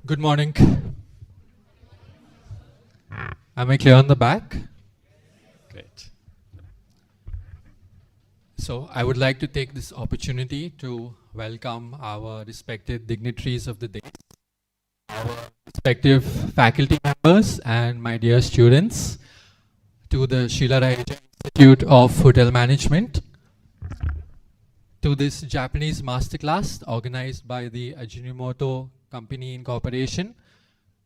Good morning. Am I clear on the back? Great. So I would like to take this opportunity to welcome our respected dignitaries of the day, our respective faculty members and my dear students to the Sheila Raheja Institute of Hotel Management, to this Japanese Masterclass organized by the Ajinomoto Company Incorporation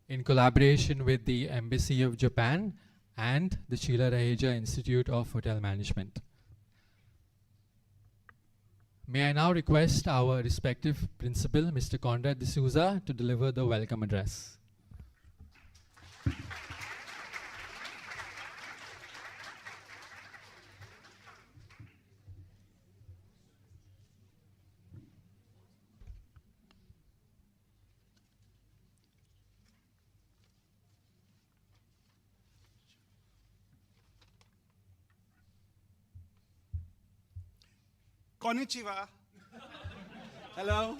in collaboration with the Embassy of Japan and the Sheila Raheja Institute of Hotel Management. May I now request our respective principal, Mr. Conrad D'Souza, to deliver the welcome address. Konnichiwa. Hello.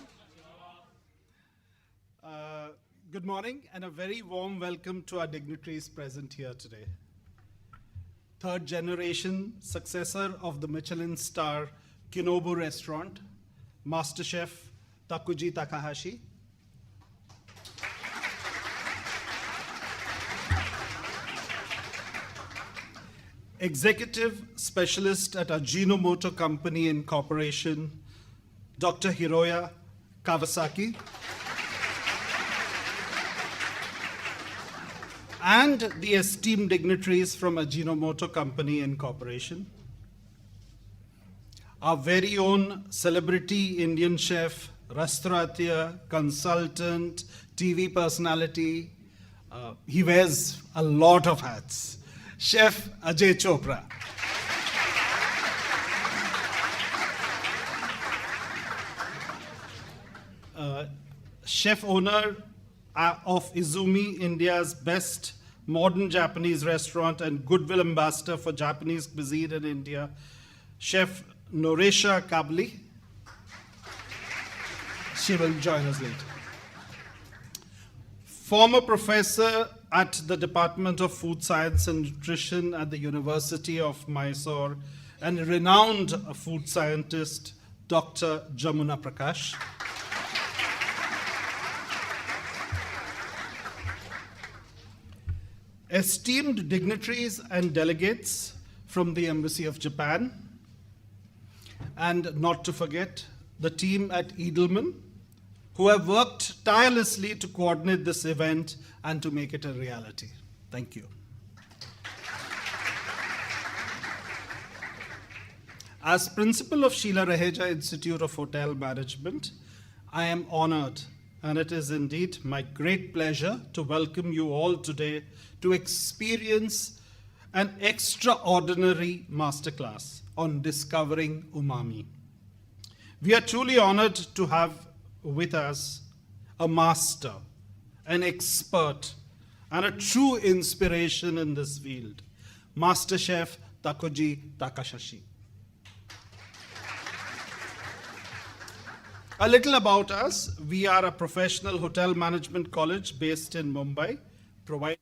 Good morning and a very warm welcome to our dignitaries present here today. Third generation successor of the Michelin star Kinobu restaurant, Master Chef Takuji Takahashi. Executive Specialist at Ajinomoto Company Incorporation, Dr. Hiroya Kawasaki. And the esteemed dignitaries from Ajinomoto Company Incorporation. Our very own celebrity Indian chef, restaurateur, consultant, TV personality. He wears a lot of hats. Chef Ajay Chopra. Chef owner of Izumi, India's best modern Japanese restaurant and goodwill ambassador for Japanese cuisine in India, Chef Noresha Kabli. She will join us later. Former professor at the Department of Food Science and Nutrition at the University of Mysore and a renowned food scientist, Dr. Jamuna Prakash. Esteemed dignitaries and delegates from the Embassy of Japan, and not to forget the team at Edelman, who have worked tirelessly to coordinate this event and to make it a reality. Thank you. As principal of Sheila Raheja Institute of Hotel Management, I am honored, and it is indeed my great pleasure to welcome you all today to experience an extraordinary masterclass on discovering umami. We are truly honored to have with us a master, an expert, and a true inspiration in this field, Master Chef Takuji Takahashi. A little about us. We are a professional hotel management college based in Mumbai, providing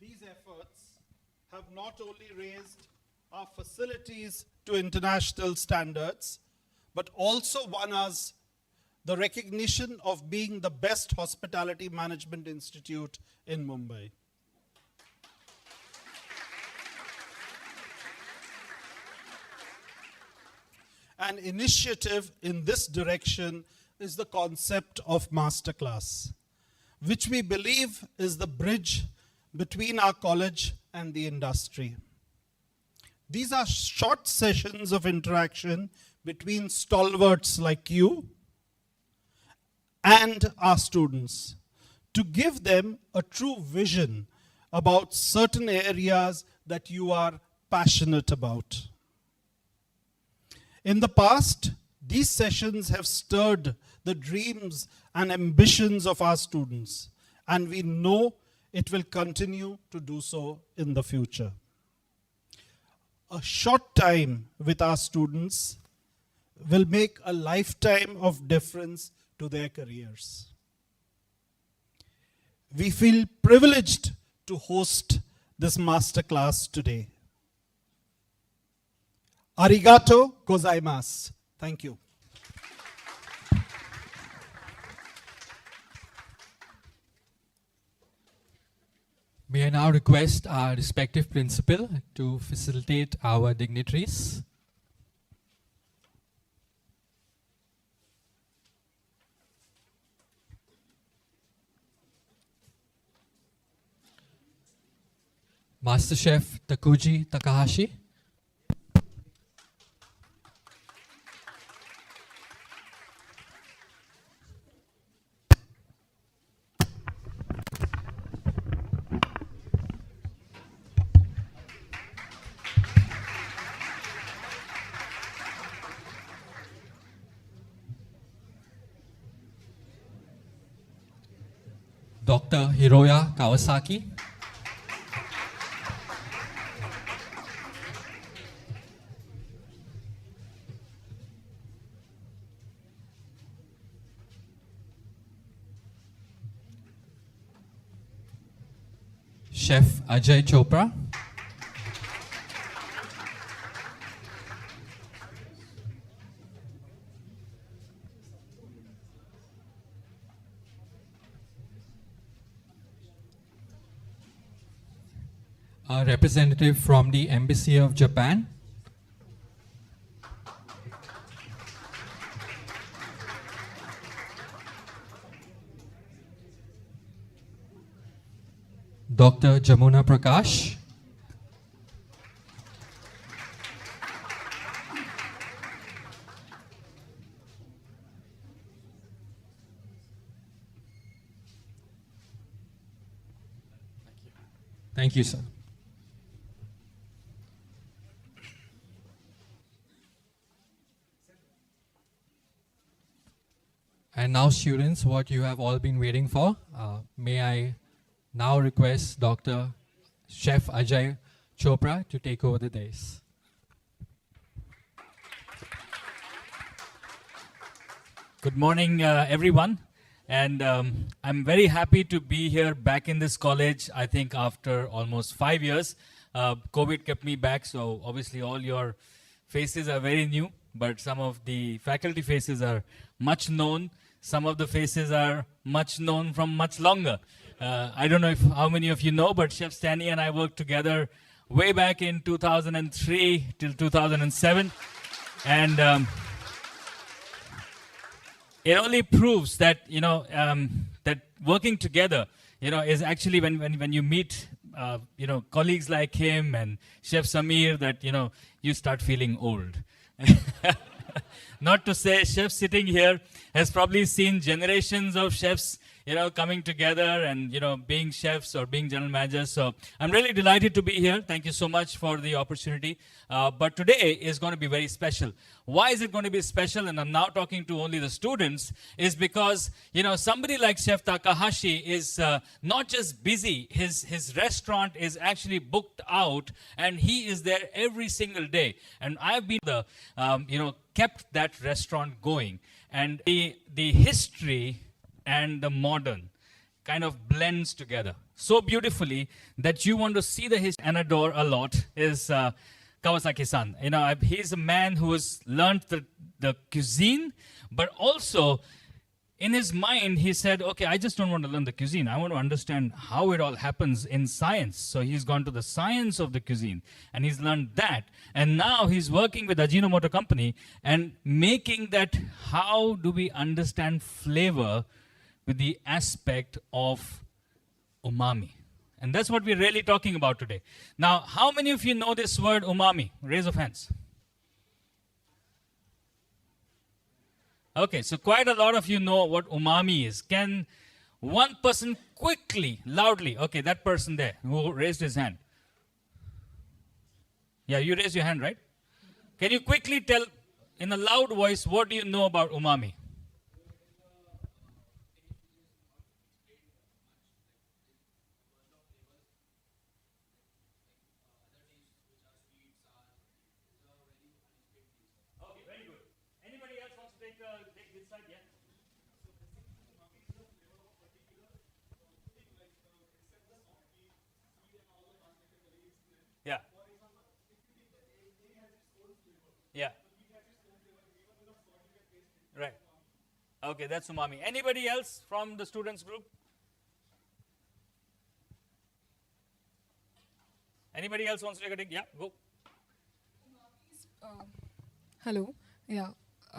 these efforts have not only raised our facilities to international standards, but also won us the recognition of being the best hospitality management institute in Mumbai. An initiative in this direction is the concept of Masterclass, which we believe is the bridge between our college and the industry. These are short sessions of interaction between stalwarts like you and our students to give them a true vision about certain areas that you are passionate about. In the past, these sessions have stirred the dreams and ambitions of our students, and we know it will continue to do so in the future. A short time with our students will make a lifetime of difference to their careers. We feel privileged to host this masterclass today. Arigato gozaimasu. Thank you. May I now request our respective principal to facilitate our dignitaries. Master Chef Takuji Takahashi. Dr. Hiroya Kawasaki. Chef Ajay Chopra. A representative from the Embassy of Japan. Dr. Jamuna Prakash. Thank you, sir. And now, students, what you have all been waiting for, may I now request Dr. Chef Ajay Chopra to take over the dais. Good morning, everyone. And I'm very happy to be here back in this college, I think after almost 5 years. COVID kept me back, so obviously all your faces are very new, but some of the faculty faces are much known. Some of the faces are much known from much longer. I don't know how many of you know, but Chef Stanley and I worked together way back in 2003 till 2007. And it only proves that, that working together, is actually when you meet, colleagues like him and Chef Samir, that, you start feeling old. Not to say chef sitting here has probably seen generations of chefs, coming together and, being chefs or being general managers. So I'm really delighted to be here. Thank you so much for the opportunity. But today is going to be very special. Why is it going to be special? And I'm now talking to only the students, is because, somebody like Chef Takahashi is not just busy. His restaurant is actually booked out and he is there every single day. And I've been kept that restaurant going. And the history and the modern kind of blends together so beautifully that you want to see the history and adore a lot is Kawasaki-san. He's a man who has learned the cuisine, but also in his mind, he said, okay, I just don't want to learn the cuisine. I want to understand how it all happens in science. So he's gone to the science of the cuisine and he's learned that. And now he's working with Ajinomoto company and making that, how do we understand flavor with the aspect of umami. And that's what we're really talking about today. Now, how many of you know this word umami? Raise of hands. Okay, so quite a lot of you know what umami is. Can one person quickly, loudly, okay, that person there who raised his hand. Yeah, you raised your hand, right? Can you quickly tell in a loud voice, what do you know about umami? Okay, very good. Anybody else wants to take this side? Yeah. Yeah. Yeah. Right. Okay, that's umami. Anybody else from the students group? Anybody else wants to take a take? Yeah, go. Hello. Yeah.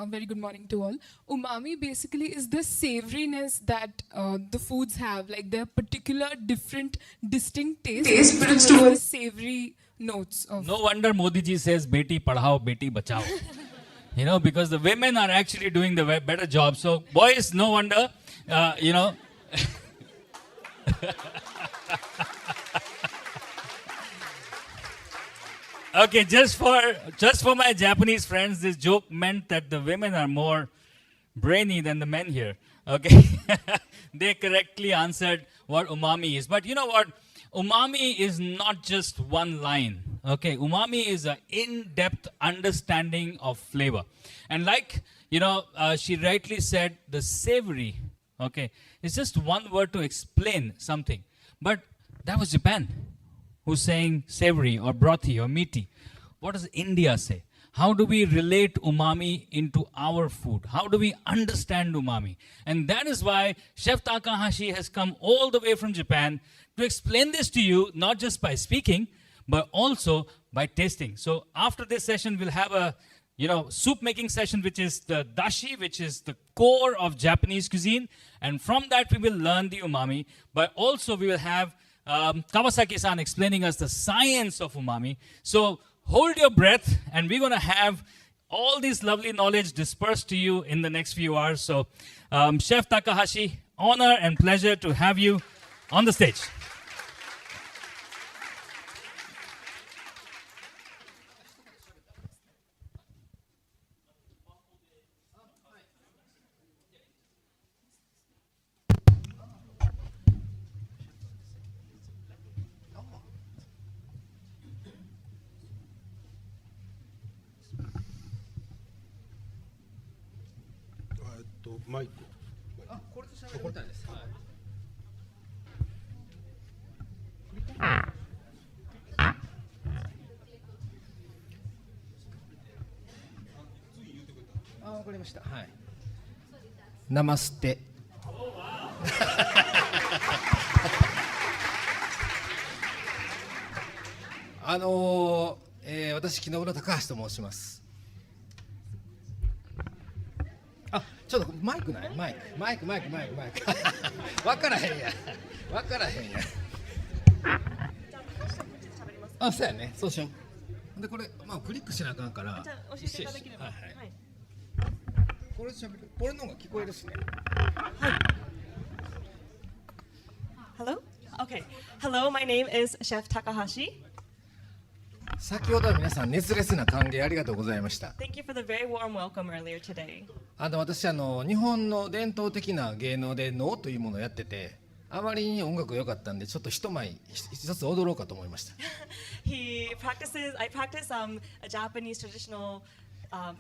Very good morning to all. Umami basically is the savoriness that the foods have, like their particular different distinct taste towards the savory notes of. No wonder Modi ji says, "Beti padhao, beti bachao." You know, because the women are actually doing the better job. So boys, no wonder, you know. Okay, just for my Japanese friends, this joke meant that the women are more brainy than the men here. Okay, they correctly answered what umami is. But you know what? Umami is not just one line. Okay, umami is an in-depth understanding of flavor. And like, you know, she rightly said, the savory, okay, it's just one word to explain something. But that was Japan, who's saying savory or brothy or meaty. What does India say? How do we relate umami into our food? How do we understand umami? And that is why Chef Takahashi has come all the way from Japan to explain this to you, not just by speaking, but also by tasting. So after this session, we'll have a soup making session, which is the dashi, which is the core of Japanese cuisine. And from that, we will learn the umami. But also, we will have Kawasaki-san explaining us the science of umami. So hold your breath, and we're going to have all this lovely knowledge dispersed to you in the next few hours. So, Chef Takahashi, honor and pleasure to have you on the stage.マイク。これで喋りたいです。わかりました。はい。ナマステ。私木野村高橋と申します。あ、ちょっとマイクない？マイク。わからへんや。あ、そうやね。そうしよう。でこれクリックしなあかんから。じゃあ教えていただければ。はい。はい。これ喋る。これの方が聞こえるしね。Hello? Okay. Hello, my name is Chef Takahashi. 先ほどは皆さん熱烈な歓迎ありがとうございました。Thank you for the very warm welcome earlier today. 私日本の伝統的な芸能で能というものをやってて、あまりに音楽が良かったんでちょっと一つ踊ろうかと思いました。I practice a Japanese traditional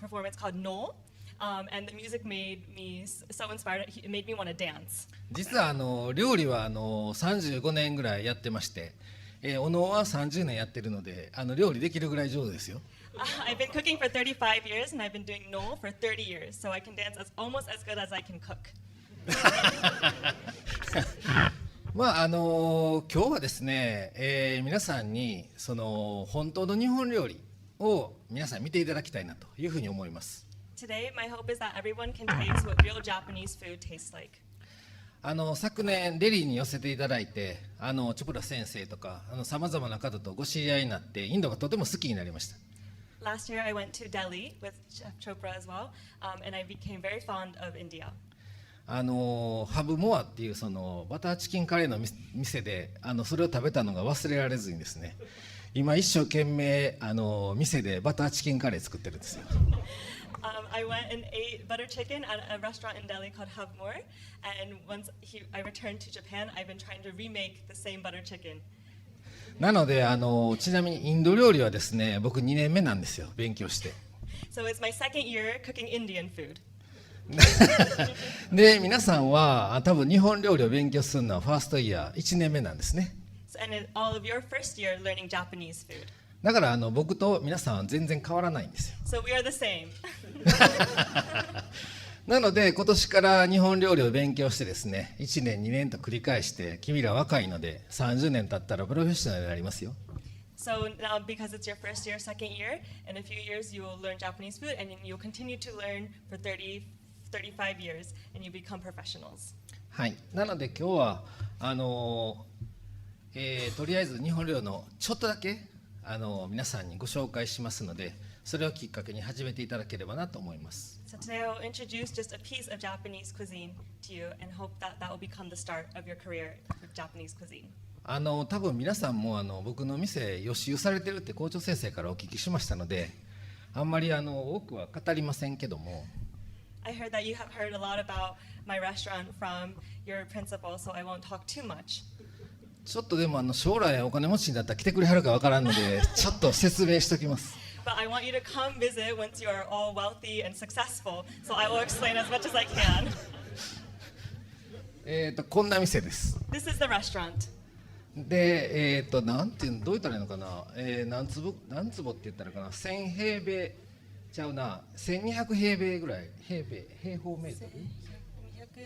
performance called no. And the music made me so inspired. It made me want to dance. 実は料理は35年ぐらいやってまして、お能は30年やってるので料理できるぐらい上手ですよ。I've been cooking for 35 years and I've been doing no for 30 years, so I can dance almost as good as I can cook. まあ今日はですね、皆さんにその本当の日本料理を皆さん見ていただきたいなというふうに思います。 Today, my hope is that everyone can taste what real Japanese food tastes like. 昨年デリーに寄せていただいてチョプラ先生とかさまざまな方とご知り合いになってインドがとても好きになりました。 Last year, I went to Delhi with Chef Chopra as well, and I became very fond of India. ハブモアっていうそのバターチキンカレーの店でそれを食べたのが忘れられずにですね、今一生懸命店でバターチキンカレー作ってるんですよ。I went and ate butter chicken at a restaurant in Delhi called Havmor, and once I returned to Japan, I've been trying to remake the same butter chicken. なのでちなみにインド料理はですね、僕2年目なんですよ、勉強して。 So it's my second year cooking Indian food. で皆さんは多分日本料理を勉強するのはファーストイヤー1年目なんですね。 And in all of your first year learning Japanese food. だから僕と皆さんは全然変わらないんですよ。 So we are the same. なので今年から日本料理を勉強してですね、1年2年と繰り返して、君ら若いので30年経ったらプロフェッショナルになりますよ。 So now, because it's your first year, second year, in a few years you will learn Japanese food, and you'll continue to learn for 30, 35 years, and you become professionals. はい。なので今日はとりあえず日本料理のちょっとだけ皆さんにご紹介しますので、それをきっかけに始めていただければなと思います。 So today I'll introduce just a piece of Japanese cuisine to you, and hope that that will become the start of your career with Japanese cuisine. 多分皆さんも僕の店予習されてるって校長先生からお聞きしましたので、あんまり多くは語りませんけども、 I heard that you have heard a lot about my restaurant from your principal, so I won't talk too much. ちょっとでも将来お金持ちになったら来てくれはるかわからんのでちょっと説明しておきます。 But I want you to come visit once you are all wealthy and successful, so I will explain as much as I can. こんな店です。 This is the restaurant. でなんていうの、どう言ったらいいのかな、何坪って言ったらいいかな、1000平米ちゃうな、1200平米ぐらい、平方メートル、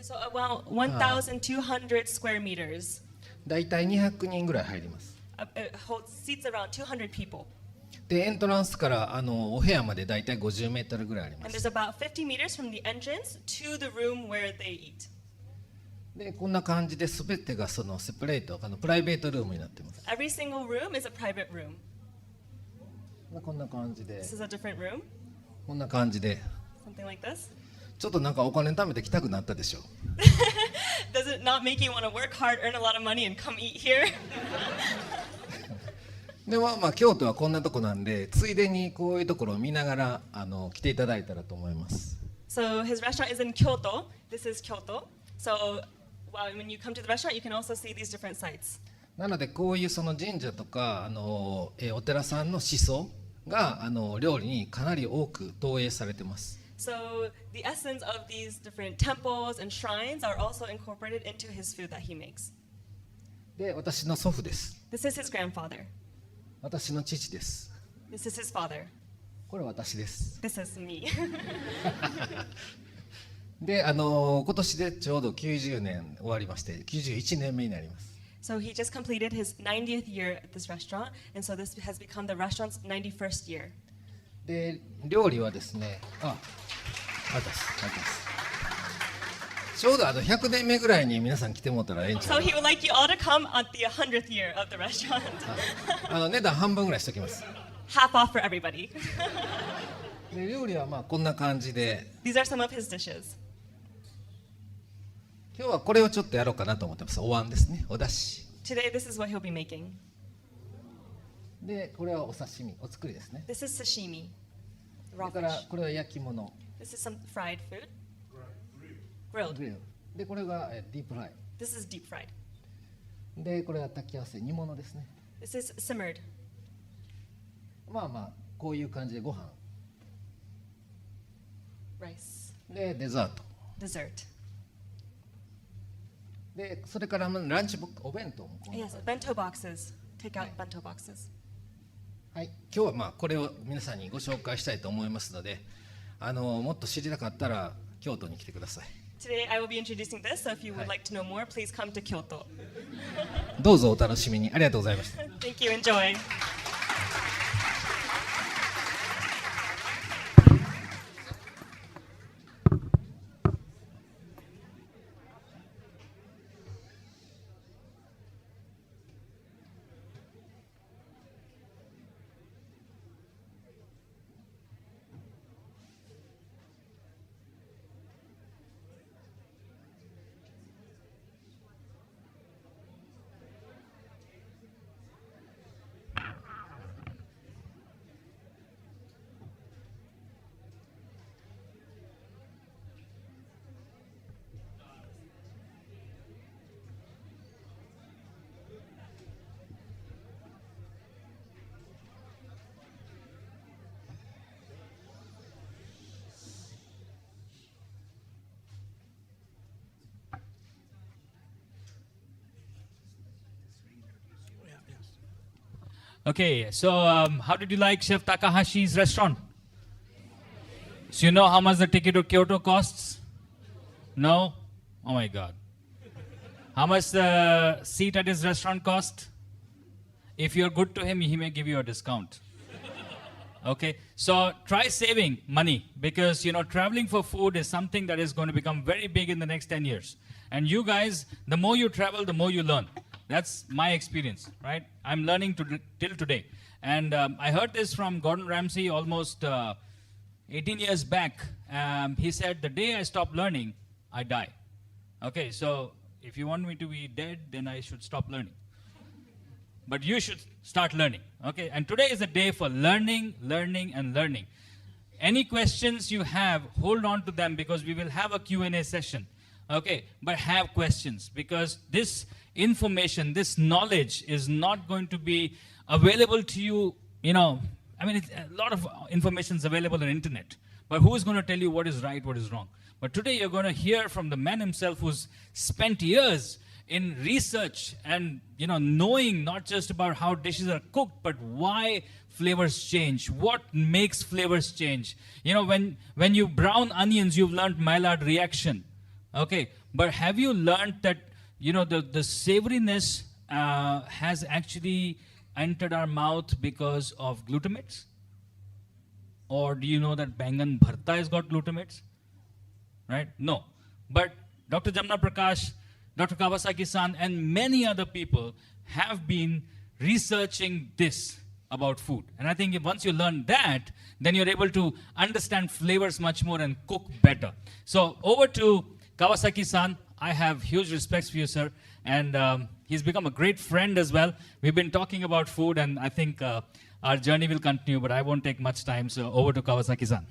So about 1,200 square meters. だいたい200人ぐらい入ります。 It holds seats around 200 people. でエントランスからお部屋までだいたい50メートルぐらいありま And す。 there's about 50 meters from the entrance to the room where they eat. でこんな感じで全てがそのセパレート、プライベートルームになってます。 Every single room is a private room. こんな感じで、 This is a different room, こんな感じで、 something like this. ちょっとなんかお金貯めて来たくなったでしょ。 Does it not make you want to work hard, earn a lot of money, and come eat here? でまあ京都はこんなとこなんで、ついでにこういうところを見ながら来ていただいたらと思います。 So his restaurant is in Kyoto. This is Kyoto. So when you come to the restaurant, you can also see these different sites. なのでこういうその神社とかお寺さんの思想が料理にかなり多く投影されてます。 So the essence of these different temples and shrines are also incorporated into his food that he makes. で私の祖父です。 This is his grandfather. 私の父です。 This is his father. これ私です。 This is me. で今年でちょうど90年終わりまして91年目になります。 So he just completed his 90th year at this restaurant, and so this has become the restaurant's 91st year. で料理はですね、ちょうど100年目ぐらいに皆さん来てもらったらええんちゃ So う he would like you all to come at the 100th year of the restaurant. 値段半分ぐらいしておきます。 Half off for everybody. で料理はまあこんな感じで、 These are some of his dishes. 今日はこれをちょっとやろうかなと思ってます。お椀ですね、おだし Today, this is what he'll be making. で、これはお刺身、お作りですね。 This is sashimi, それ raw から fish. これは焼き物、 This is some fried food, グ grilled. リルで、これがディープフライ This is deep fried. で、これは炊き合わせ煮物ですね。 This is simmered. まあまあこういう感じでご飯 Rice, でデザート dessert. で、それからランチボックス、お弁当もこんな Yes, 感じ。 bento boxes. Take out bento boxes. はい、今日はまあこれを皆さんにご紹介したいと思いますので、もっと知りたかったら京都に来てください。Today I will be introducing this, so if you would like to know more, please come to Kyoto. どうぞお楽しみに。ありがとうございました。 Thank you, enjoy. Okay, so how did you like Chef Takahashi's restaurant? So you know how much the ticket to Kyoto costs? No? Oh my God. How much the seat at his restaurant cost? If you're good to him, he may give you a discount. Okay, so try saving money because traveling for food is something that is going to become very big in the next 10 years. And you guys, the more you travel, the more you learn. That's my experience, right? I'm learning till today. And I heard this from Gordon Ramsay almost 18 years back. He said, the day I stop learning, I die. Okay, so if you want me to be dead, then I should stop learning. But you should start learning, okay? And today is a day for learning, learning, and learning. Any questions you have, hold on to them because we will have a Q&A session, okay? But have questions because this information, this knowledge is not going to be available to you, I mean, a lot of information is available on the internet. But who is going to tell you what is right, what is wrong? But today you're going to hear from the man himself who's spent years in research and knowing not just about how dishes are cooked, but why flavors change, what makes flavors change. When you brown onions, you've learned Maillard reaction. Okay, but have you learned that the savoriness has actually entered our mouth because of glutamates? Or do you know that Bangan Bharta has got glutamates? Right? No. But Dr. Jamna Prakash, Dr. Kawasaki-san, and many other people have been researching this about food. And I think once you learn that, then you're able to understand flavors much more and cook better. So over to Kawasaki-san. I have huge respect for you, sir. And he's become a great friend as well. We've been talking about food, and I think our journey will continue, but I won't take much time. So over to Kawasaki-san.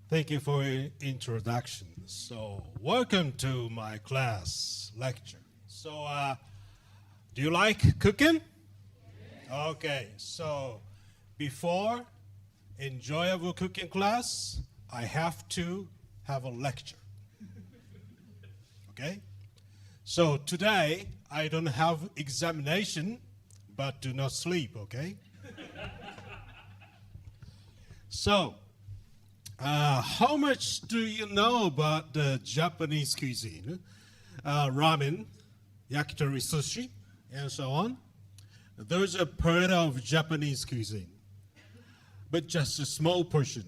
Thank you for your introduction. So, welcome to my class lecture. So, do you like cooking? Okay, so before enjoyable cooking class, I have to have a lecture. Okay? So today, I don't have examination, but do not sleep, okay? So, how much do you know about the Japanese cuisine? Ramen, yakitori sushi, and so on. Those are part of Japanese cuisine, but just a small portion.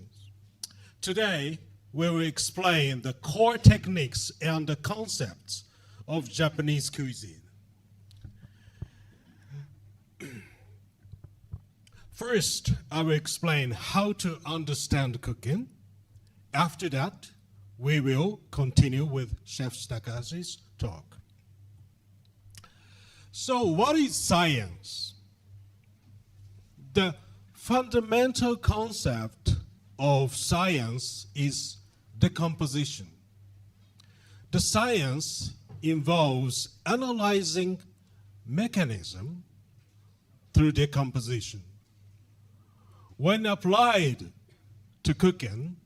Today, we will explain the core techniques and the concepts of Japanese cuisine. First, I will explain how to understand cooking. After that, we will continue with Chef Takahashi's talk. So, what is science? The fundamental concept of science is decomposition. The science involves analyzing mechanism through decomposition. When applied to cooking,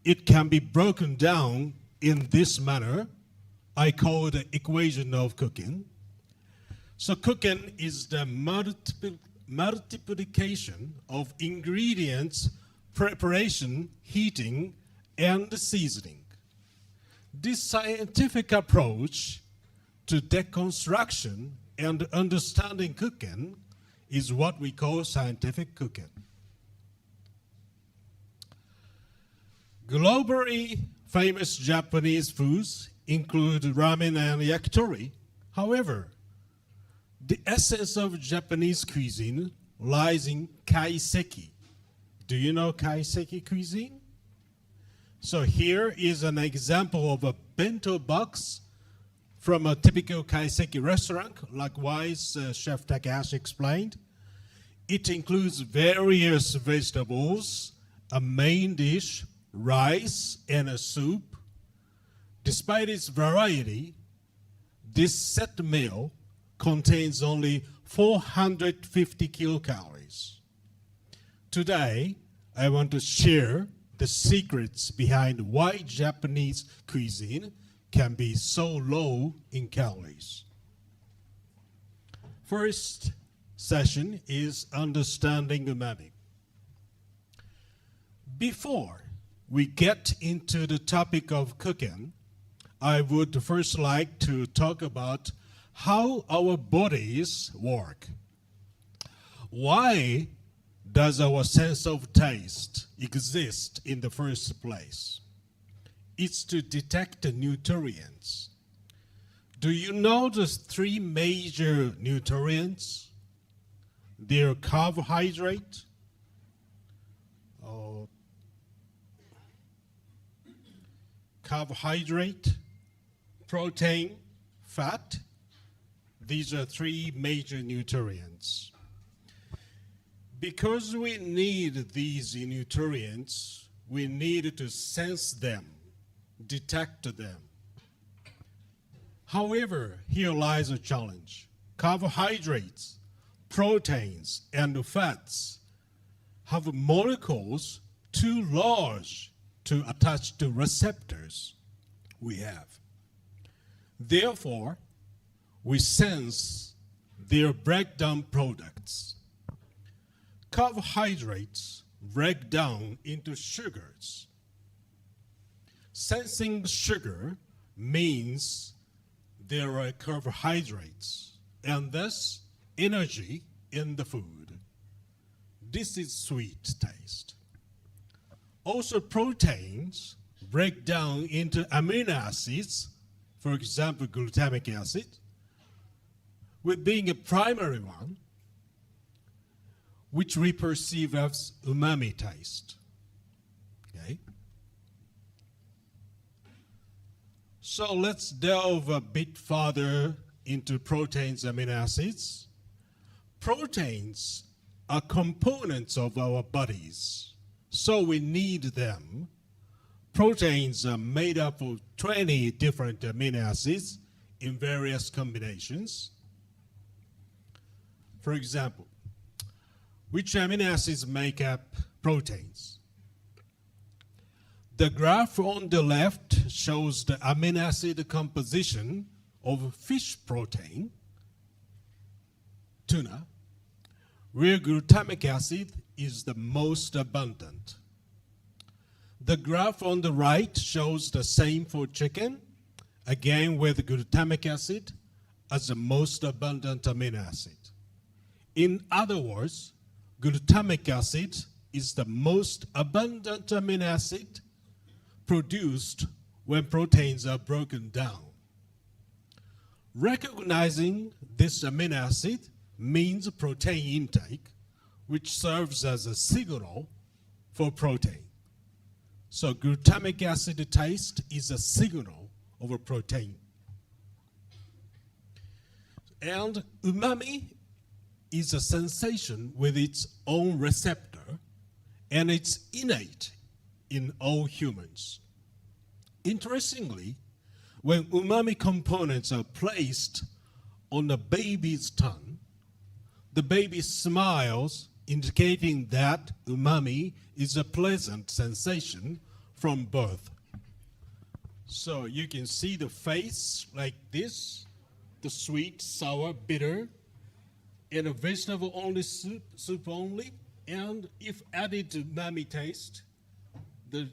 it can be broken down in this manner. I call the equation of cooking. So cooking is the multiplication of ingredients preparation, heating, and seasoning. This scientific approach to deconstruction and understanding cooking is what we call scientific cooking. Globally famous Japanese foods include ramen and yakitori. However, the essence of Japanese cuisine lies in kaiseki. Do you know kaiseki cuisine? So here is an example of a bento box from a typical kaiseki restaurant. Likewise, Chef Takahashi explained. It includes various vegetables, a main dish, rice, and a soup. Despite its variety, this set meal contains only 450 kilocalories. Today, I want to share the secrets behind why Japanese cuisine can be so low in calories. First session is understanding umami. Before we get into the topic of cooking, I would first like to talk about how our bodies work. Why does our sense of taste exist in the first place? It's to detect the nutrients. Do you know the three major nutrients? They're carbohydrate, protein, fat. These are three major nutrients. Because we need these nutrients, we need to sense them, detect them. However, here lies a challenge. Carbohydrates, proteins, and fats have molecules too large to attach to receptors we have. Therefore, we sense their breakdown products. Carbohydrates break down into sugars. Sensing sugar means there are carbohydrates and thus energy in the food. This is sweet taste. Also, proteins break down into amino acids, for example, glutamic acid, with being a primary one, which we perceive as umami taste. Okay? So let's delve a bit further into proteins, amino acids. Proteins are components of our bodies, so we need them. Proteins are made up of 20 different amino acids in various combinations. For example, which amino acids make up proteins? The graph on the left shows the amino acid composition of fish protein, tuna, where glutamic acid is the most abundant. The graph on the right shows the same for chicken, again with glutamic acid as the most abundant amino acid. In other words, glutamic acid is the most abundant amino acid produced when proteins are broken down. Recognizing this amino acid means protein intake, which serves as a signal for protein. So glutamic acid taste is a signal of a protein. And umami is a sensation with its own receptor, and it's innate in all humans. Interestingly, when umami components are placed on a baby's tongue, the baby smiles, indicating that umami is a pleasant sensation from birth. So you can see the face like this, the sweet, sour, bitter, in a vegetable only soup only, And if added to umami taste, the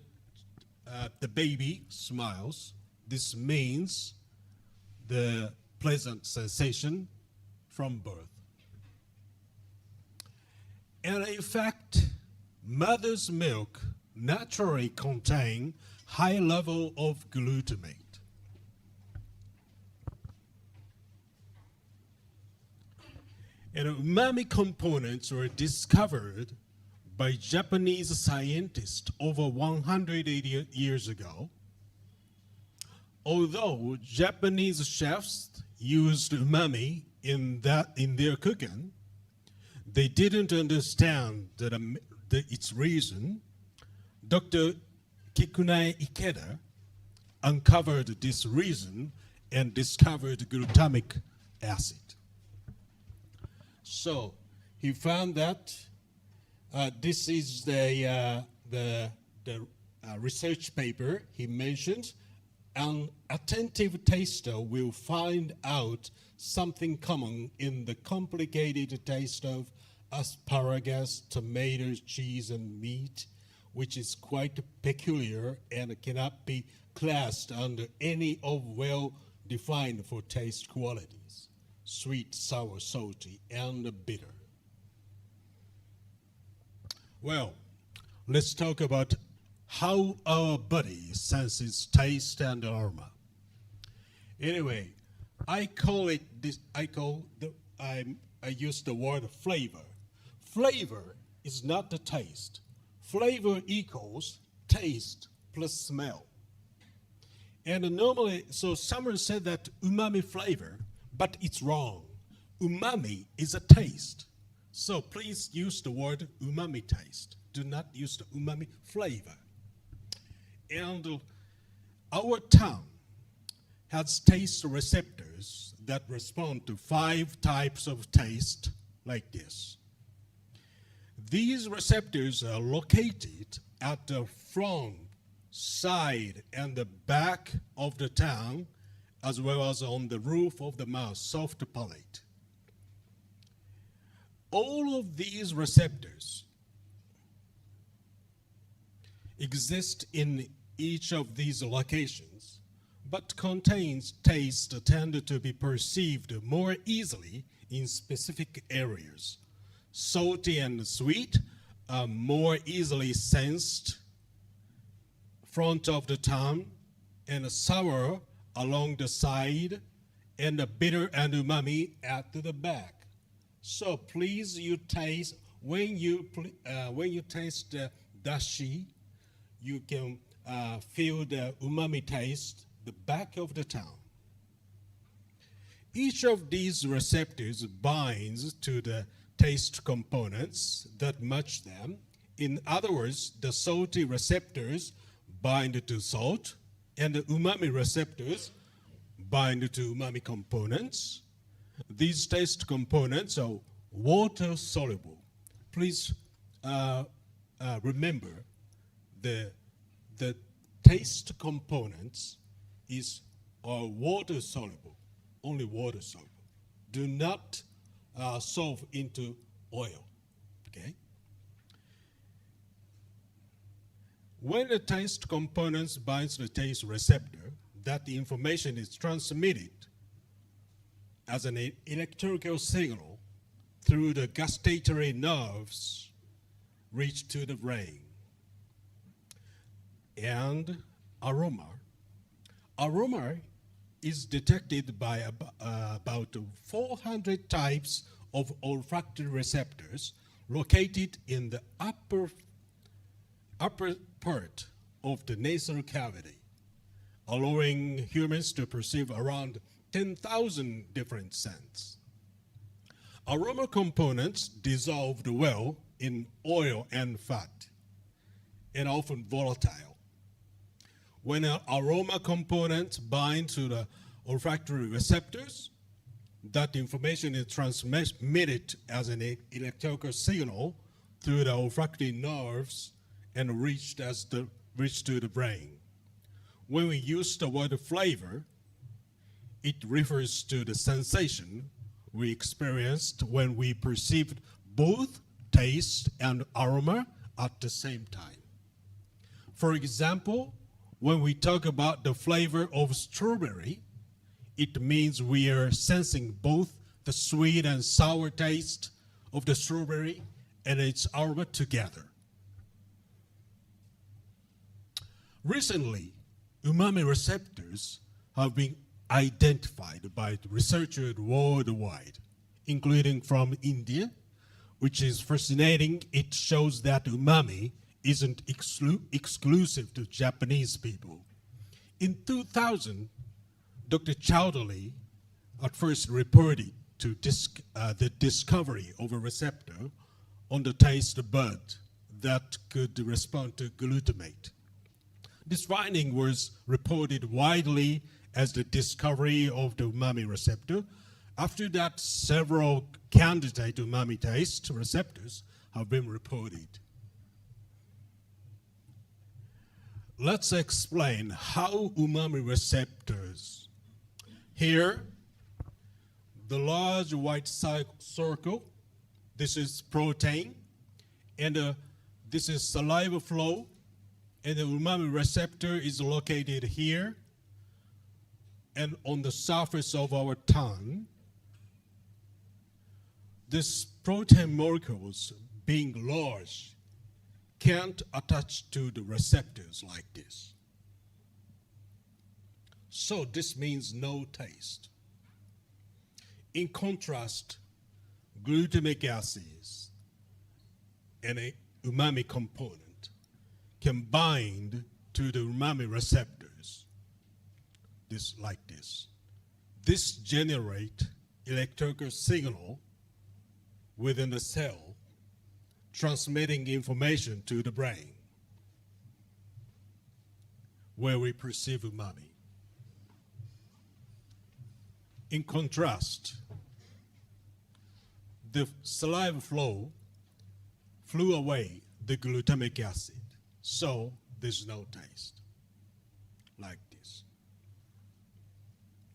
baby smiles. This means the pleasant sensation from birth. And in fact, mother's milk naturally contains high level of glutamate. And umami components were discovered by Japanese scientists over 180 years ago. Although Japanese chefs used umami in their cooking, they didn't understand its reason. Dr. Kikunae Ikeda uncovered this reason and discovered glutamic acid. So he found that this is the research paper he mentioned. An attentive taster will find out something common in the complicated taste of asparagus, tomatoes, cheese, and meat, which is quite peculiar and cannot be classed under any of well-defined for taste qualities: sweet, sour, salty, and bitter. Well, let's talk about how our body senses taste and aroma. Anyway, I use the word flavor. Flavor is not the taste. Flavor equals taste plus smell. And normally, so someone said that umami flavor, but it's wrong. Umami is a taste. So please use the word umami taste. Do not use the umami flavor. And our tongue has taste receptors that respond to 5 types of taste like this. These receptors are located at the front, side, and the back of the tongue, as well as on the roof of the mouth, soft palate. All of these receptors exist in each of these locations, but contains taste tend to be perceived more easily in specific areas. Salty and sweet are more easily sensed front of the tongue, and sour along the side, and bitter and umami at the back. So please, you taste when you taste the dashi, you can feel the umami taste the back of the tongue. Each of these receptors binds to the taste components that match them. In other words, the salty receptors bind to salt, and the umami receptors bind to umami components. These taste components are water soluble. Please remember the taste components are water soluble, only water soluble. Do not solve into oil, okay? When the taste components binds the taste receptor, that information is transmitted as an electrical signal through the gustatory nerves reach to the brain. And aroma. Aroma is detected by about 400 types of olfactory receptors located in the upper part of the nasal cavity, allowing humans to perceive around 10,000 different scents. Aroma components dissolved well in oil and fat, and often volatile. When aroma components bind to the olfactory receptors, that information is transmitted as an electrical signal through the olfactory nerves and reached to the brain. When we use the word flavor, it refers to the sensation we experienced when we perceived both taste and aroma at the same time. For example, when we talk about the flavor of strawberry, it means we are sensing both the sweet and sour taste of the strawberry and its aroma together. Recently, umami receptors have been identified by researchers worldwide, including from India, which is fascinating. It shows that umami isn't exclusive to Japanese people. In 2000, Dr. Chowdhury at first reported to the discovery of a receptor on the taste bud that could respond to glutamate. This finding was reported widely as the discovery of the umami receptor. After that, several candidate umami taste receptors have been reported. Let's explain how umami receptors. Here, the large white circle, this is protein, and this is saliva flow, and the umami receptor is located here and on the surface of our tongue. This protein molecules, being large, can't attach to the receptors like this. So this means no taste. In contrast, glutamic acids and a umami component can bind to the umami receptors, this like this. This generates electrical signal within the cell, transmitting information to the brain, where we perceive umami. In contrast, the saliva flow flew away the glutamic acid, so there's no taste, like this.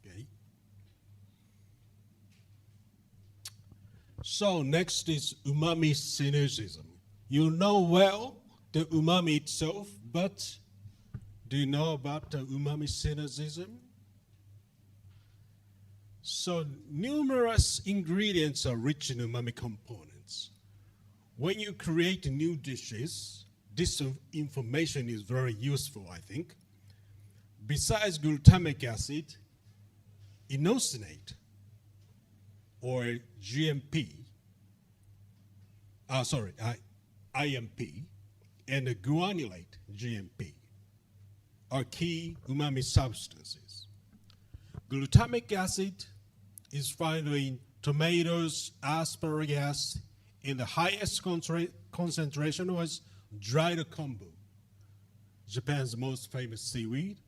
Okay. So next is umami synergism. You know well the umami itself, but do you know about the umami synergism? So numerous ingredients are rich in umami components. When you create new dishes, this information is very useful, I think. Besides glutamic acid, inositol or IMP, and the guanylate, GMP, are key umami substances. Glutamic acid is found in tomatoes, asparagus, and the highest concentration was dried kombu, Japan's most famous seaweed.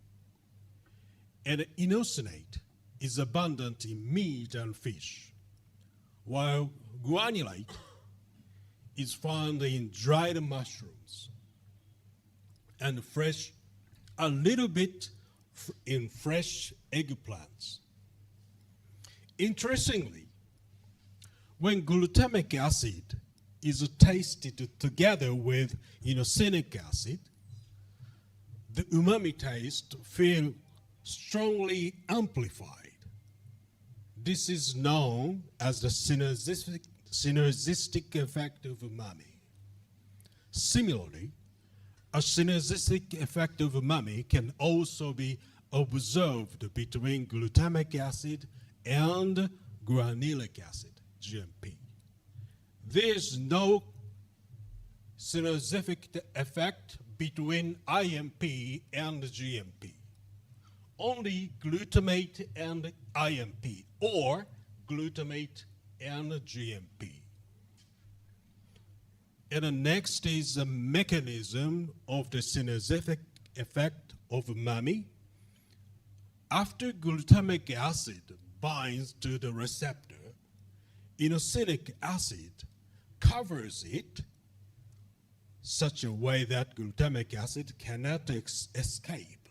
And inositol is abundant in meat and fish, while guanylate is found in dried mushrooms and a little bit in fresh eggplants. Interestingly, when glutamic acid is tasted together with inosinic acid, the umami taste feels strongly amplified. This is known as the synergistic effect of umami. Similarly, a synergistic effect of umami can also be observed between glutamic acid and guanylic acid, GMP. There is no synergistic effect between IMP and GMP. Only glutamate and IMP, or glutamate and GMP. And the next is the mechanism of the synergistic effect of umami. After glutamic acid binds to the receptor, inosinic acid covers it such a way that glutamic acid cannot escape.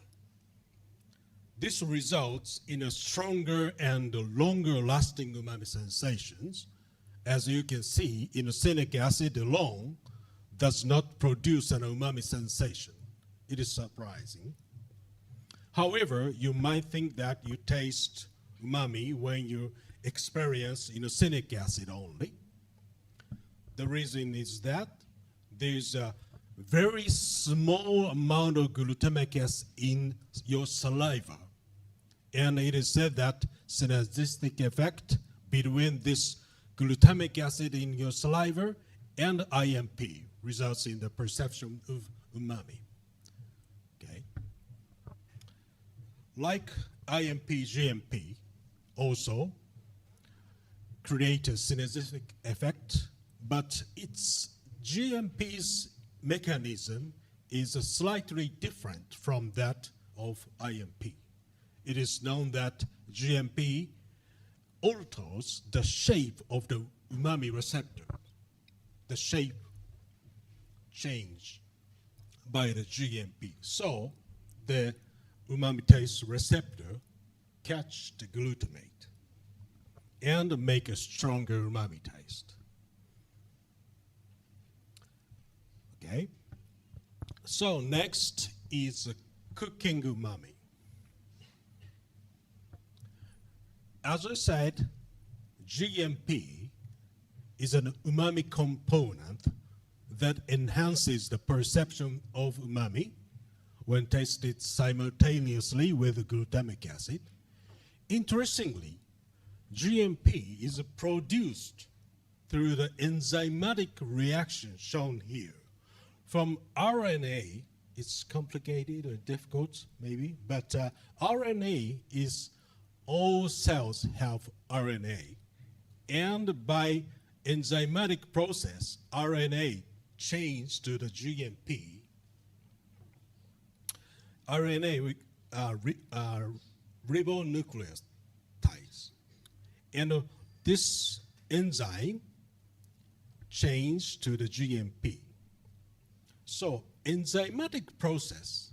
This results in a stronger and longer lasting umami sensations as you can see, inosinic acid alone does not produce an umami sensation. It is surprising. However, you might think that you taste umami when you experience inosinic acid only. The reason is that there's a very small amount of glutamic acid in your saliva. And it is said that synergistic effect between this glutamic acid in your saliva and IMP results in the perception of umami. Okay. Like IMP, GMP also create a synergistic effect, but its GMP's mechanism is slightly different from that of IMP. It is known that GMP alters the shape of the umami receptor. The shape change by the GMP. So the umami taste receptor catch the glutamate and make a stronger umami taste. Okay. So next is cooking umami. As I said, GMP is an umami component that enhances the perception of umami when tasted simultaneously with glutamic acid. Interestingly, GMP is produced through the enzymatic reaction shown here. From RNA, it's complicated or difficult maybe, but RNA is all cells have RNA. And by enzymatic process, RNA change to the GMP. RNA ribonucleotides. And this enzyme change to the GMP. So enzymatic process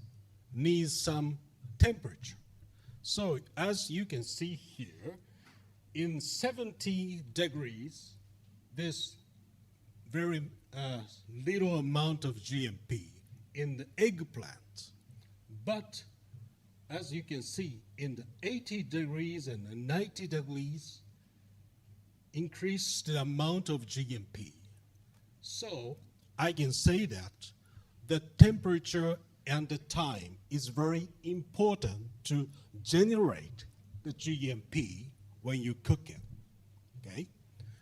needs some temperature. So as you can see here, in 70 degrees, there's very little amount of GMP in the eggplant. But as you can see, in the 80 degrees and the 90 degrees, increase the amount of GMP. So I can say that the temperature and the time is very important to generate the GMP when you cook it, okay?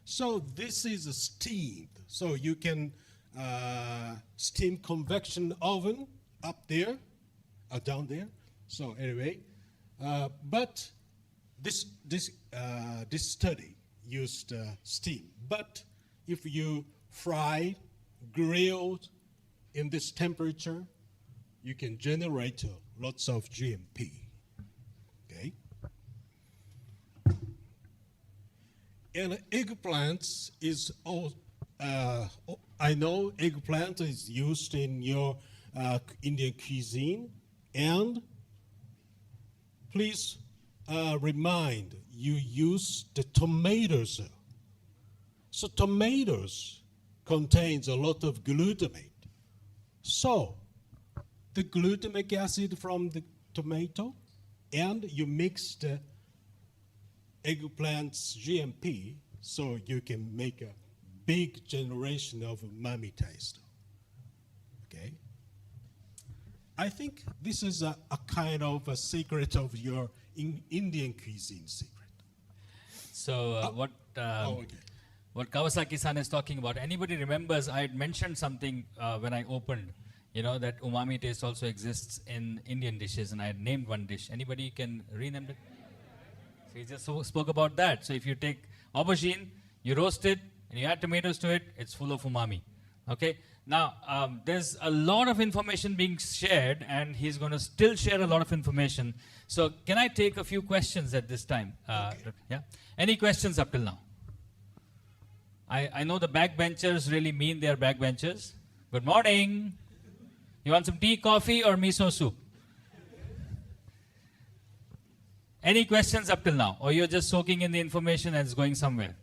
So this is steamed. So you can steam convection oven up there, down there. So anyway, but this study used steam. But if you fry, grilled in this temperature, you can generate lots of GMP. Okay. And eggplants is all. I know eggplant is used in your Indian cuisine, and please remind you use the tomatoes. So tomatoes contains a lot of glutamate. So the glutamic acid from the tomato, and you mix the eggplant's GMP, so you can make a big generation of umami taste. Okay? I think this is a kind of a secret of your Indian cuisine secret. So what Kawasaki-san is talking about, anybody remembers I had mentioned something when I opened, you know, that umami taste also exists in Indian dishes, and I had named one dish. Anybody can rename it? So he just spoke about that. So if you take aubergine, you roast it, and you add tomatoes to it, it's full of umami. Okay? Now, there's a lot of information being shared, and he's going to still share a lot of information. So can I take a few questions at this time? Okay. Yeah? Any questions up till now? I know the backbenchers really mean they're backbenchers. Good morning. You want some tea, coffee, or miso soup? Any questions up till now? Or you're just soaking in the information and it's going somewhere?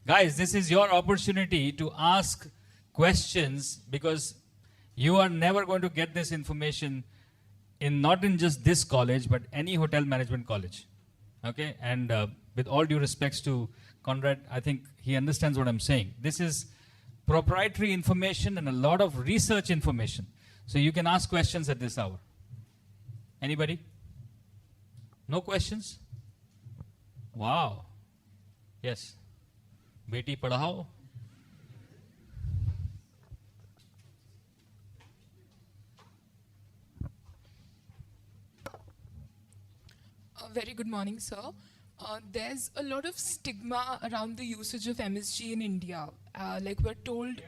Guys, this is your opportunity to ask questions because you are never going to get this information not in just this college, but any hotel management college. Okay, and with all due respects to Conrad, I think he understands what I'm saying. This is proprietary information and a lot of research information. So you can ask questions at this hour. Anybody? No questions? Wow. Yes. Beti padhao. Very good morning, sir. There's a lot of stigma around the usage of MSG in India. Like we're told.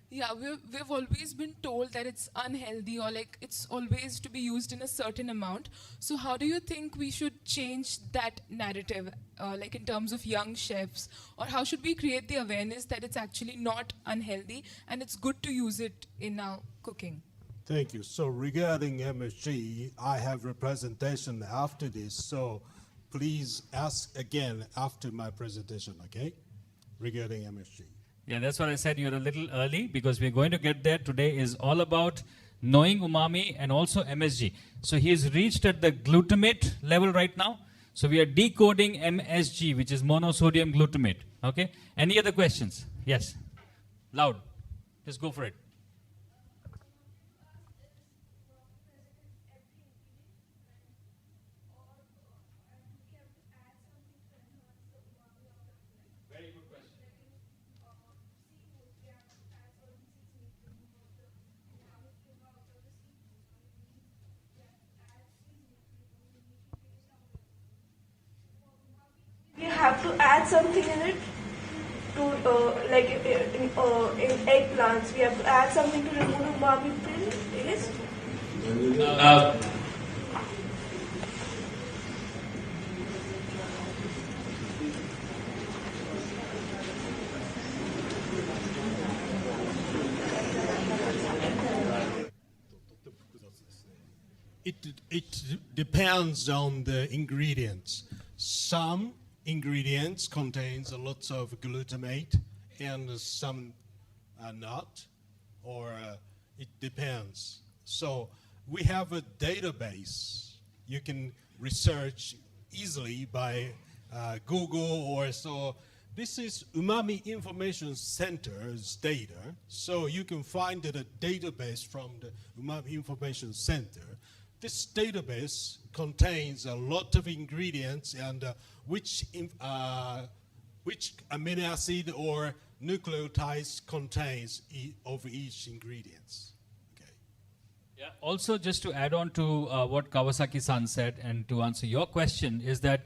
Yeah, we've always been told that it's unhealthy or like it's always to be used in a certain amount. So how do you think we should change that narrative, like in terms of young chefs? Or how should we create the awareness that it's actually not unhealthy and it's good to use it in our cooking? Thank you. So regarding MSG, I have representation after this. So please ask again after my presentation, okay? Regarding MSG. Yeah, that's what I said. You're a little early because we're going to get there. Today is all about knowing umami and also MSG. So he is reached at the glutamate level right now. So we are decoding MSG, which is monosodium glutamate. Okay? Any other questions? Yes. Loud. Just go for it. We have to add something in it to, like in eggplants, we have to add something to remove the umami taste. It depends on the ingredients. Some ingredients contains a lot of glutamate and some are not, or it depends. So we have a database. You can research easily by Google or so. This is Umami Information Center's data. So you can find a database from the Umami Information Center. This database contains a lot of ingredients and which amino acid or nucleotides contains of each ingredients. Okay. Yeah. Also, just to add on to what Kawasaki-san said and to answer your question is that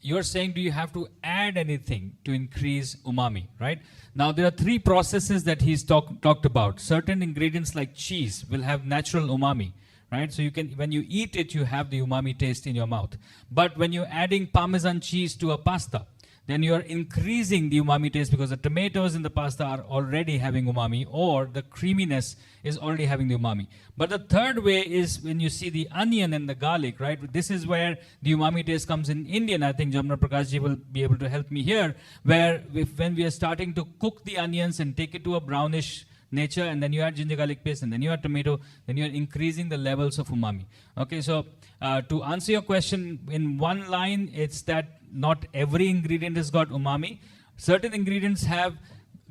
you're saying, do you have to add anything to increase umami, right? Now, there are three processes that he's talked about. Certain ingredients like cheese will have natural umami. Right? So you can, when you eat it, you have the umami taste in your mouth. But when you're adding Parmesan cheese to a pasta, then you're increasing the umami taste because the tomatoes in the pasta are already having umami, or the creaminess is already having the umami. But the third way is when you see the onion and the garlic, right? This is where the umami taste comes in Indian. I think Jamna Prakashji will be able to help me here, where when we are starting to cook the onions and take it to a brownish nature, and then you add ginger garlic paste, and then you add tomato, then you are increasing the levels of umami. Okay, so to answer your question in one line, it's that not every ingredient has got umami. Certain ingredients have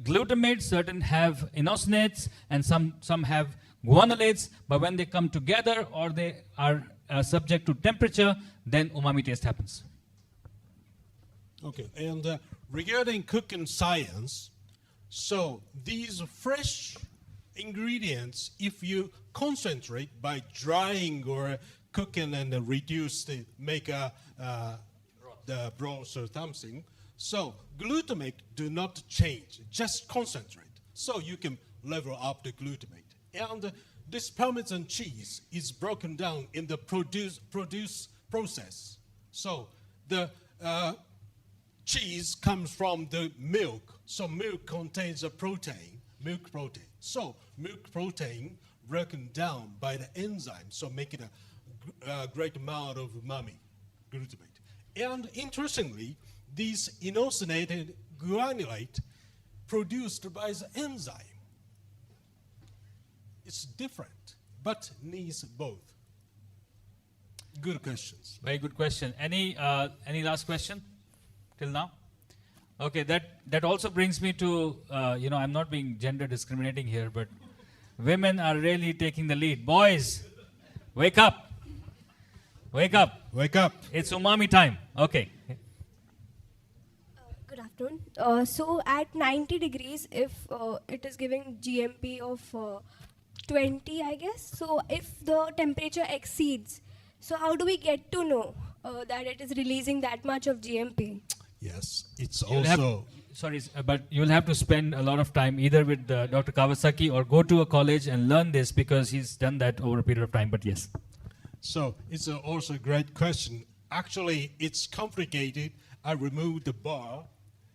glutamate, certain have inosenates, and some have guanolates, but when they come together or they are subject to temperature, then umami taste happens. Okay, and regarding cooking science, so these fresh ingredients, if you concentrate by drying or cooking and reduce the broth or something, so glutamate do not change, just concentrate. So you can level up the glutamate. And this Parmesan cheese is broken down in the produce process. So the cheese comes from the milk. So milk contains a protein, milk protein. So milk protein broken down by the enzyme, so make it a great amount of umami, glutamate. And interestingly, these inocenated granulate produced by the enzyme. It's different, but needs both. Good questions. Very good question. Any last question till now? Okay, that also brings me to, I'm not being gender discriminating here, but women are really taking the lead. Boys, wake up. Wake up. Wake up. It's umami time. Okay. Good afternoon. So at 90 degrees, if it is giving GMP of 20, I guess. So if the temperature exceeds, so how do we get to know that it is releasing that much of GMP? Yes, it's You'll also... but you'll have to spend a lot of time either with Dr. Kawasaki or go to a college and learn this because he's done that over a period of time, but yes. So it's also a great question. Actually, it's complicated. I removed the bar.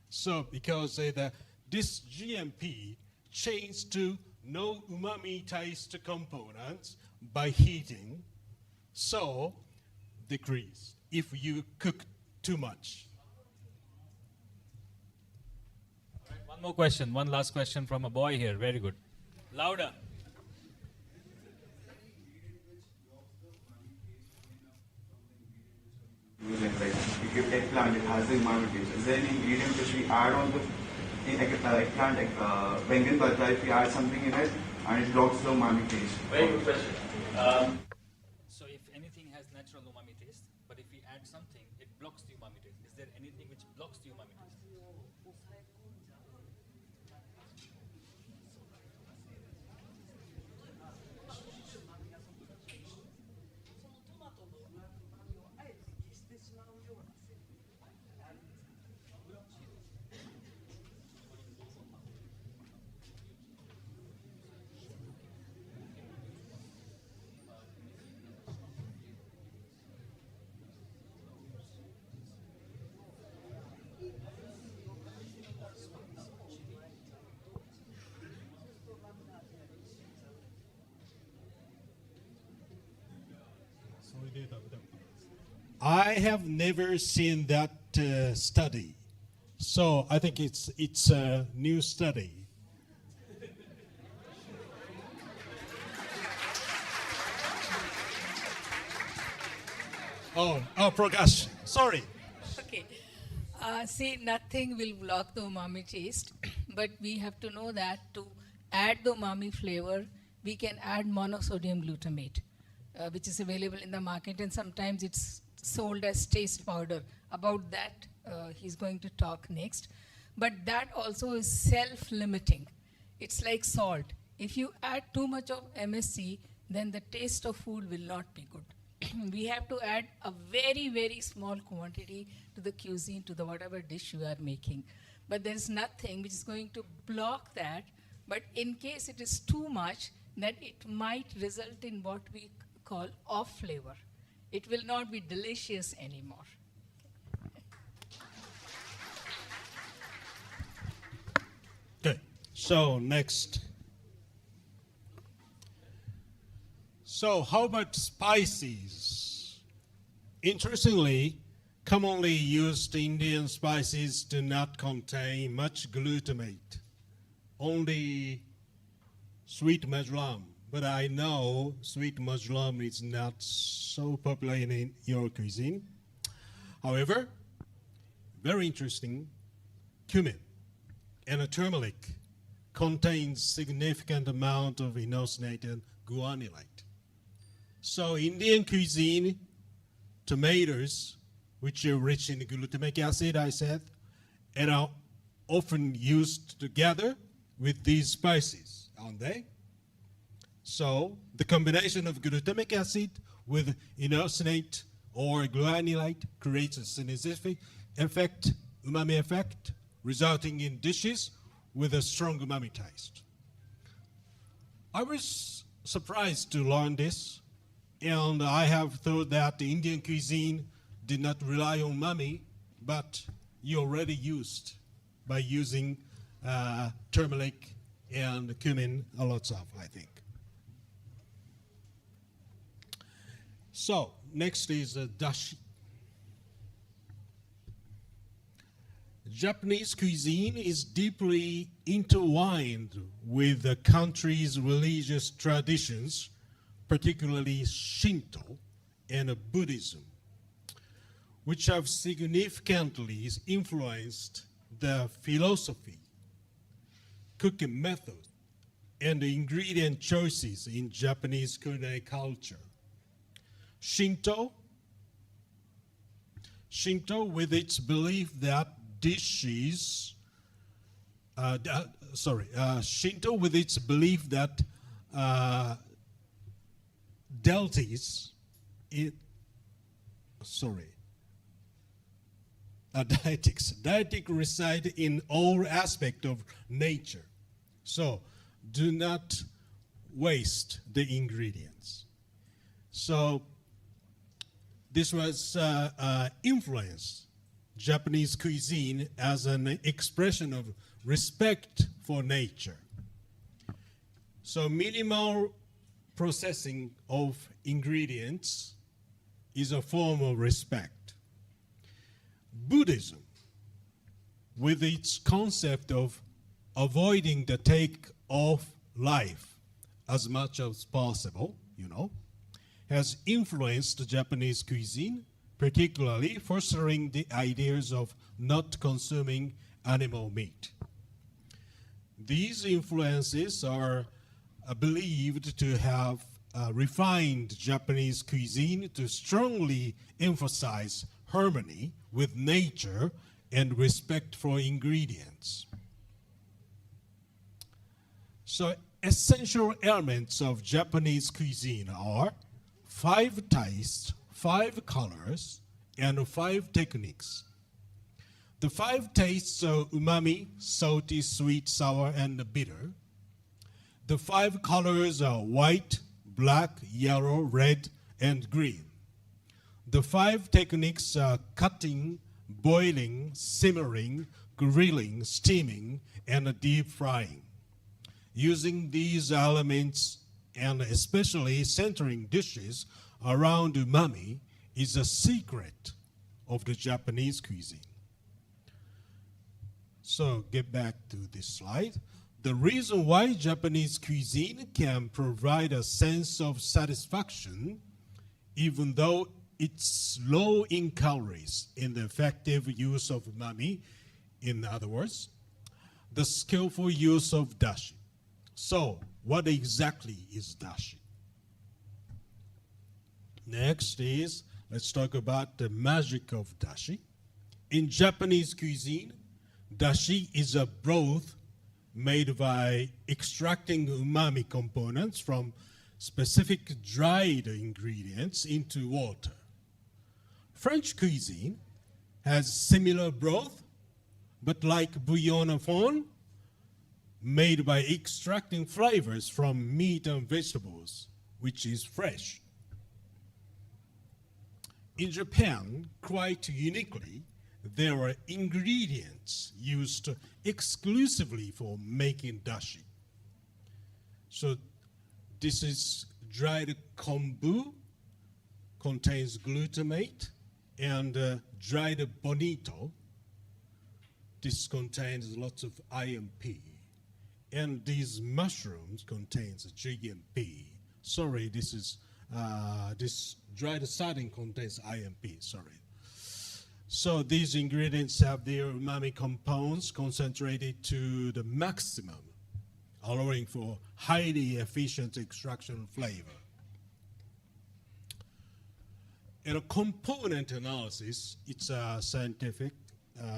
So because this GMP changed to no umami taste components by heating, so decrease if you cook too much. One more question, one last question from a boy here. Very good. Louder. Like if you take plant, it has the umami taste. Is there any ingredient which we add on the eggplant, Bengal bhatta, if we add something in it and it blocks the umami taste? Very good question. So if anything has natural umami taste, but if we add something, it blocks the umami taste. Is there anything which blocks the umami taste? I have never seen that study, so I think it's a new study. Oh, Prakash, sorry. Okay. See, nothing will block the umami taste, but we have to know that to add the umami flavor, we can add monosodium glutamate, which is available in the market, and sometimes it's sold as taste powder. About that, he's going to talk next. But that also is self-limiting. It's like salt. If you add too much of MSC, then the taste of food will not be good. We have to add a very, very small quantity to the cuisine, to the whatever dish you are making. But there is nothing which is going to block that. But in case it is too much, then it might result in what we call off flavor. It will not be delicious anymore. Okay, so next. So how about spices? Interestingly, commonly used Indian spices do not contain much glutamate, only sweet marjoram. But I know sweet marjoram is not so popular in your cuisine. However, very interesting, cumin and turmeric contains significant amount of inocenated guanylate. So Indian cuisine, tomatoes, which are rich in glutamic acid, I said, and are often used together with these spices, aren't they? So the combination of glutamic acid with inocenate or guanylate creates a synergistic effect, umami effect, resulting in dishes with a strong umami taste. I was surprised to learn this, and I have thought that the Indian cuisine did not rely on umami, but you already used by using turmeric and cumin, a lot of, I think. So next is dashi. Japanese cuisine is deeply intertwined with the country's religious traditions, particularly Shinto and Buddhism, which have significantly influenced the philosophy, cooking method, and the ingredient choices in Japanese culinary culture. Shinto, with its belief that Shinto with its belief that deities, deitic reside in all aspects of nature. So do not waste the ingredients. So this was influenced Japanese cuisine as an expression of respect for nature. So minimal processing of ingredients is a form of respect. Buddhism, with its concept of avoiding the take of life as much as possible, has influenced Japanese cuisine, particularly fostering the ideas of not consuming animal meat. These influences are believed to have refined Japanese cuisine to strongly emphasize harmony with nature and respect for ingredients. So essential elements of Japanese cuisine are 5 tastes, 5 colors, and 5 techniques. The 5 tastes are umami, salty, sweet, sour, and bitter. The 5 colors are white, black, yellow, red, and green. The 5 techniques are cutting, boiling, simmering, grilling, steaming, and deep frying. Using these elements and especially centering dishes around umami is a secret of the Japanese cuisine. So get back to this slide. The reason why Japanese cuisine can provide a sense of satisfaction, even though it's low in calories, in the effective use of umami, in other words, the skillful use of dashi. So, what exactly is dashi? Next is, let's talk about the magic of dashi. In Japanese cuisine, dashi is a broth made by extracting umami components from specific dried ingredients into water. French cuisine has similar broth, but like bouillon of fond, made by extracting flavors from meat and vegetables, which is fresh. In Japan, quite uniquely, there are ingredients used exclusively for making dashi. So this is dried kombu, contains glutamate, and dried bonito. This contains lots of IMP. And these mushrooms contains GMP. Sorry, this dried sardine contains IMP, sorry. So these ingredients have their umami compounds concentrated to the maximum, allowing for highly efficient extraction of flavor. In a component analysis, it's a scientific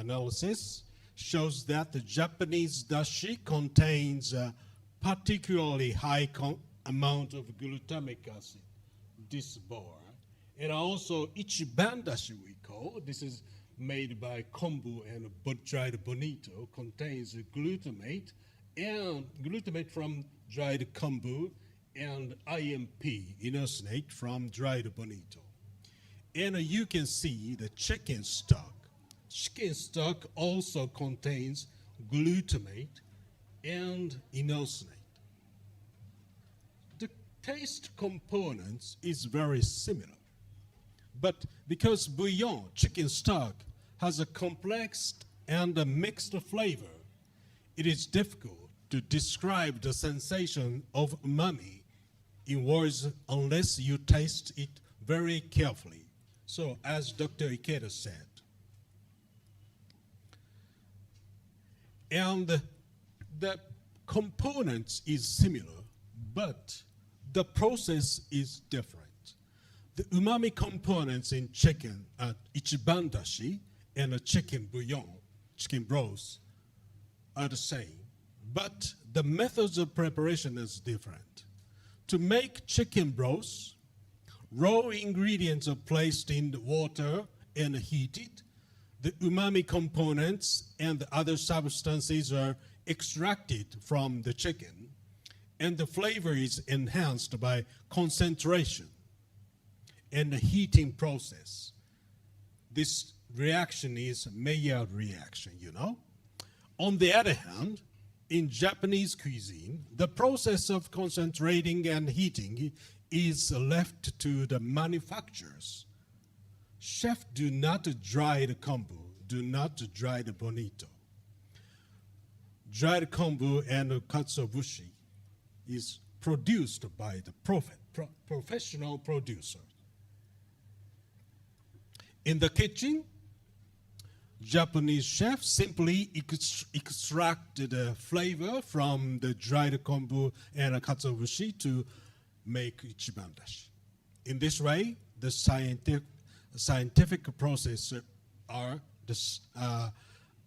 analysis, shows that the Japanese dashi contains a particularly high amount of glutamic acid, this bar. And also Ichiban dashi we call, this is made by kombu and dried bonito, contains glutamate from dried kombu and IMP, inositol, from dried bonito. And you can see the chicken stock. Chicken stock also contains glutamate and inositol. The taste components is very similar, but because bouillon, chicken stock, has a complex and the mixed flavor, it is difficult to describe the sensation of umami in words unless you taste it very carefully. So, as Dr. Ikeda said, and the components is similar, but the process is different. The umami components in chicken are ichiban dashi and a chicken bouillon, chicken broth, are the same, but the methods of preparation is different. To make chicken broth, raw ingredients are placed in the water and heated. The umami components and the other substances are extracted from the chicken, and the flavor is enhanced by concentration and the heating process. This reaction is Maillard reaction, you know. On the other hand, in Japanese cuisine, the process of concentrating and heating is left to the manufacturers. Chefs do not dry the kombu, do not dry the bonito. Dried kombu and katsuobushi is produced by the professional producer. In the kitchen, Japanese chefs simply extract the flavor from the dried kombu and katsuobushi to make ichiban dashi. In this way, the scientific process are the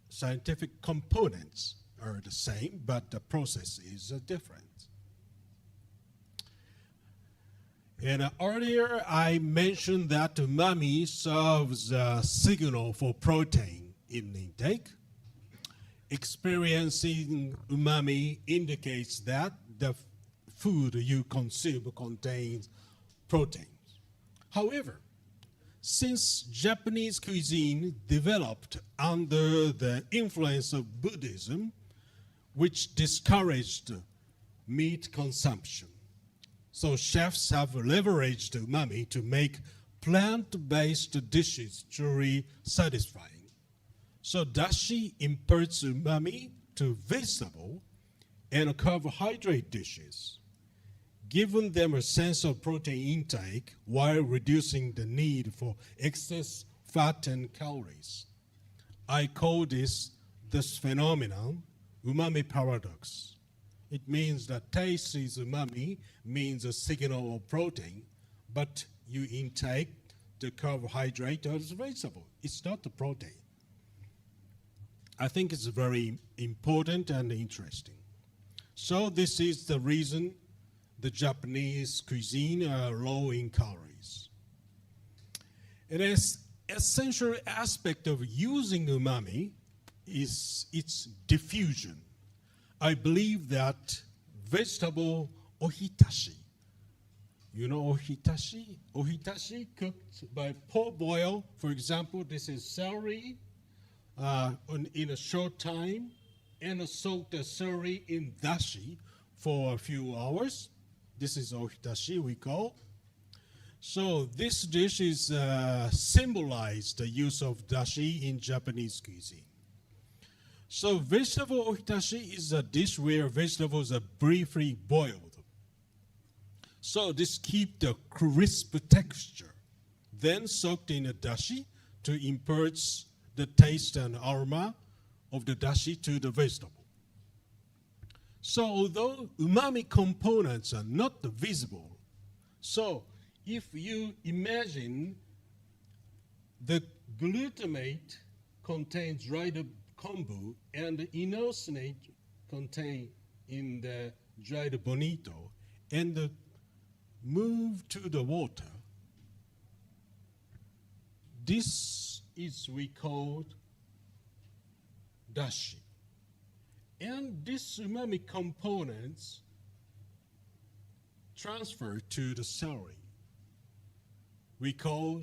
scientific components are the same, but the process is different. And earlier I mentioned that umami serves a signal for protein in intake. Experiencing umami indicates that the food you consume contains proteins. However, since Japanese cuisine developed under the influence of Buddhism, which discouraged meat consumption, so chefs have leveraged umami to make plant-based dishes truly satisfying. So dashi imparts umami to vegetable and carbohydrate dishes, giving them a sense of protein intake while reducing the need for excess fat and calories. I call this phenomenon umami paradox. It means that taste is umami, means a signal of protein, but you intake the carbohydrate as vegetable. It's not the protein. I think it's very important and interesting. So this is the reason the Japanese cuisine are low in calories. An essential aspect of using umami is its diffusion. I believe that vegetable ohitashi, you know ohitashi? Ohitashi cooked by pot boil. For example, this is celery in a short time, and soak the celery in dashi for a few hours. This is ohitashi we call. So this dish is symbolized the use of dashi in Japanese cuisine. So vegetable ohitashi is a dish where vegetables are briefly boiled. So this keeps the crisp texture, then soaked in a dashi to impart the taste and aroma of the dashi to the vegetable. So although umami components are not visible, so if you imagine the glutamate contains dried kombu and the inositol contained in the dried bonito, and move to the water, this is we call dashi. And these umami components transfer to the celery. We call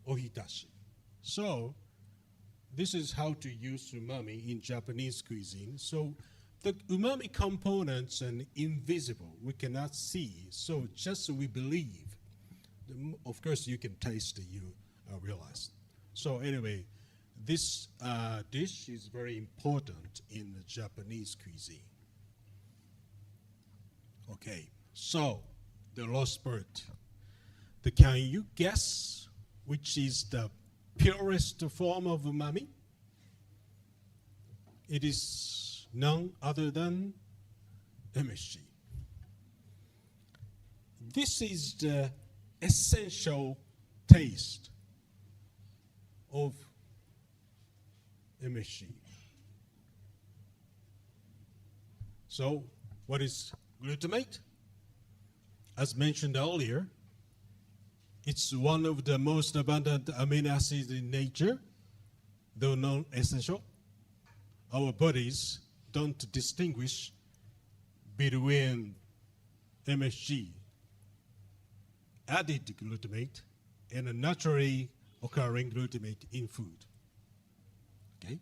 ohitashi. So this is how to use umami in Japanese cuisine. So the umami components are invisible. We cannot see. So just we believe. Of course, you can taste it, you realize. So anyway, this dish is very important in the Japanese cuisine. Okay, so the lost bird. Can you guess which is the purest form of umami? It is none other than MSG. This is the essential taste of MSG. So, what is glutamate? As mentioned earlier, it's one of the most abundant amino acids in nature, though non-essential. Our bodies don't distinguish between MSG, added glutamate, and a naturally occurring glutamate in food. Okay?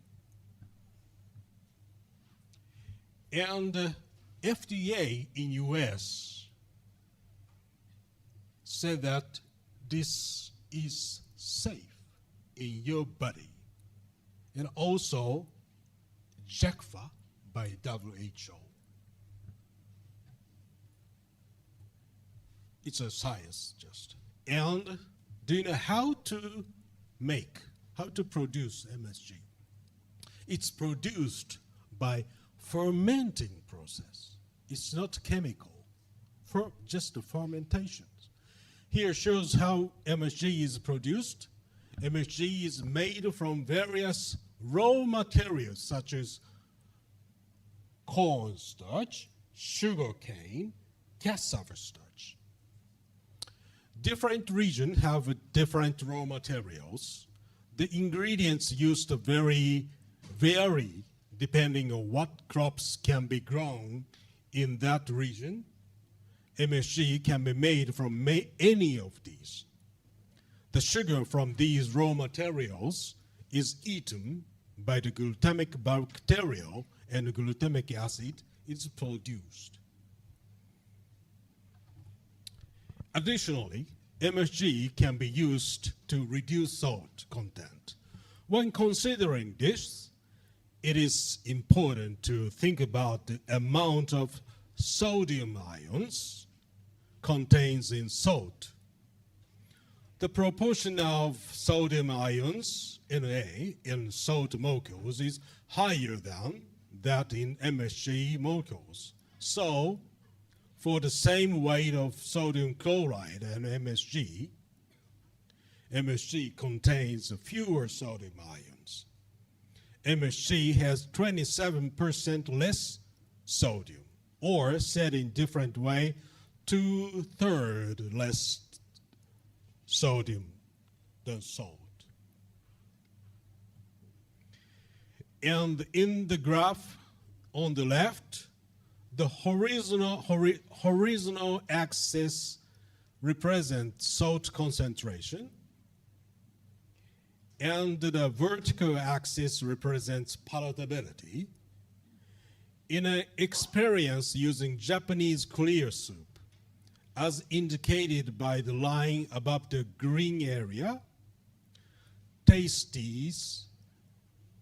And FDA in US said that this is safe in your body, and also JACFA by WHO. It's a science just. And do you know how to produce MSG? It's produced by fermenting process. It's not chemical, just the fermentation. Here shows how MSG is produced. MSG is made from various raw materials such as cornstarch, sugarcane, cassava starch. Different regions have different raw materials. The ingredients used vary depending on what crops can be grown in that region. MSG can be made from any of these. The sugar from these raw materials is eaten by the glutamic bacteria, and glutamic acid is produced. Additionally, MSG can be used to reduce salt content. When considering this, it is important to think about the amount of sodium ions contains in salt. The proportion of sodium ions, Na, in salt molecules is higher than that in MSG molecules. So, for the same weight of sodium chloride and MSG, MSG contains fewer sodium ions. MSG has 27% less sodium, or said in different way, 2/3 less sodium than salt. And in the graph on the left, the horizontal axis represents salt concentration, and the vertical axis represents palatability. In an experience using Japanese clear soup, as indicated by the line above the green area, tastiness,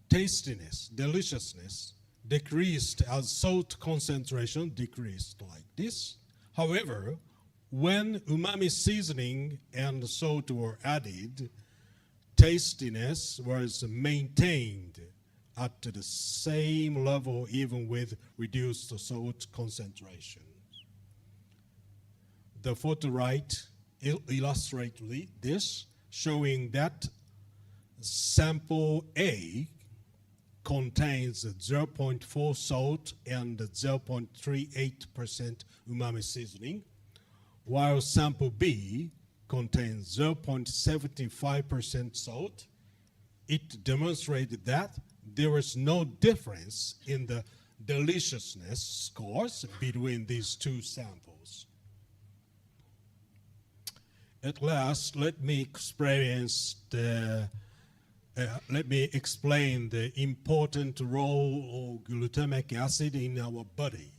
deliciousness decreased as salt concentration decreased like this. However, when umami seasoning and salt were added, tastiness was maintained at the same level even with reduced salt concentration. The photo right illustrates this, showing that sample A contains 0.4 salt and 0.38% umami seasoning, while sample B contains 0.75% salt. It demonstrated that there was no difference in the deliciousness scores between these two samples. At last, let me explain the important role of glutamic acid in our body.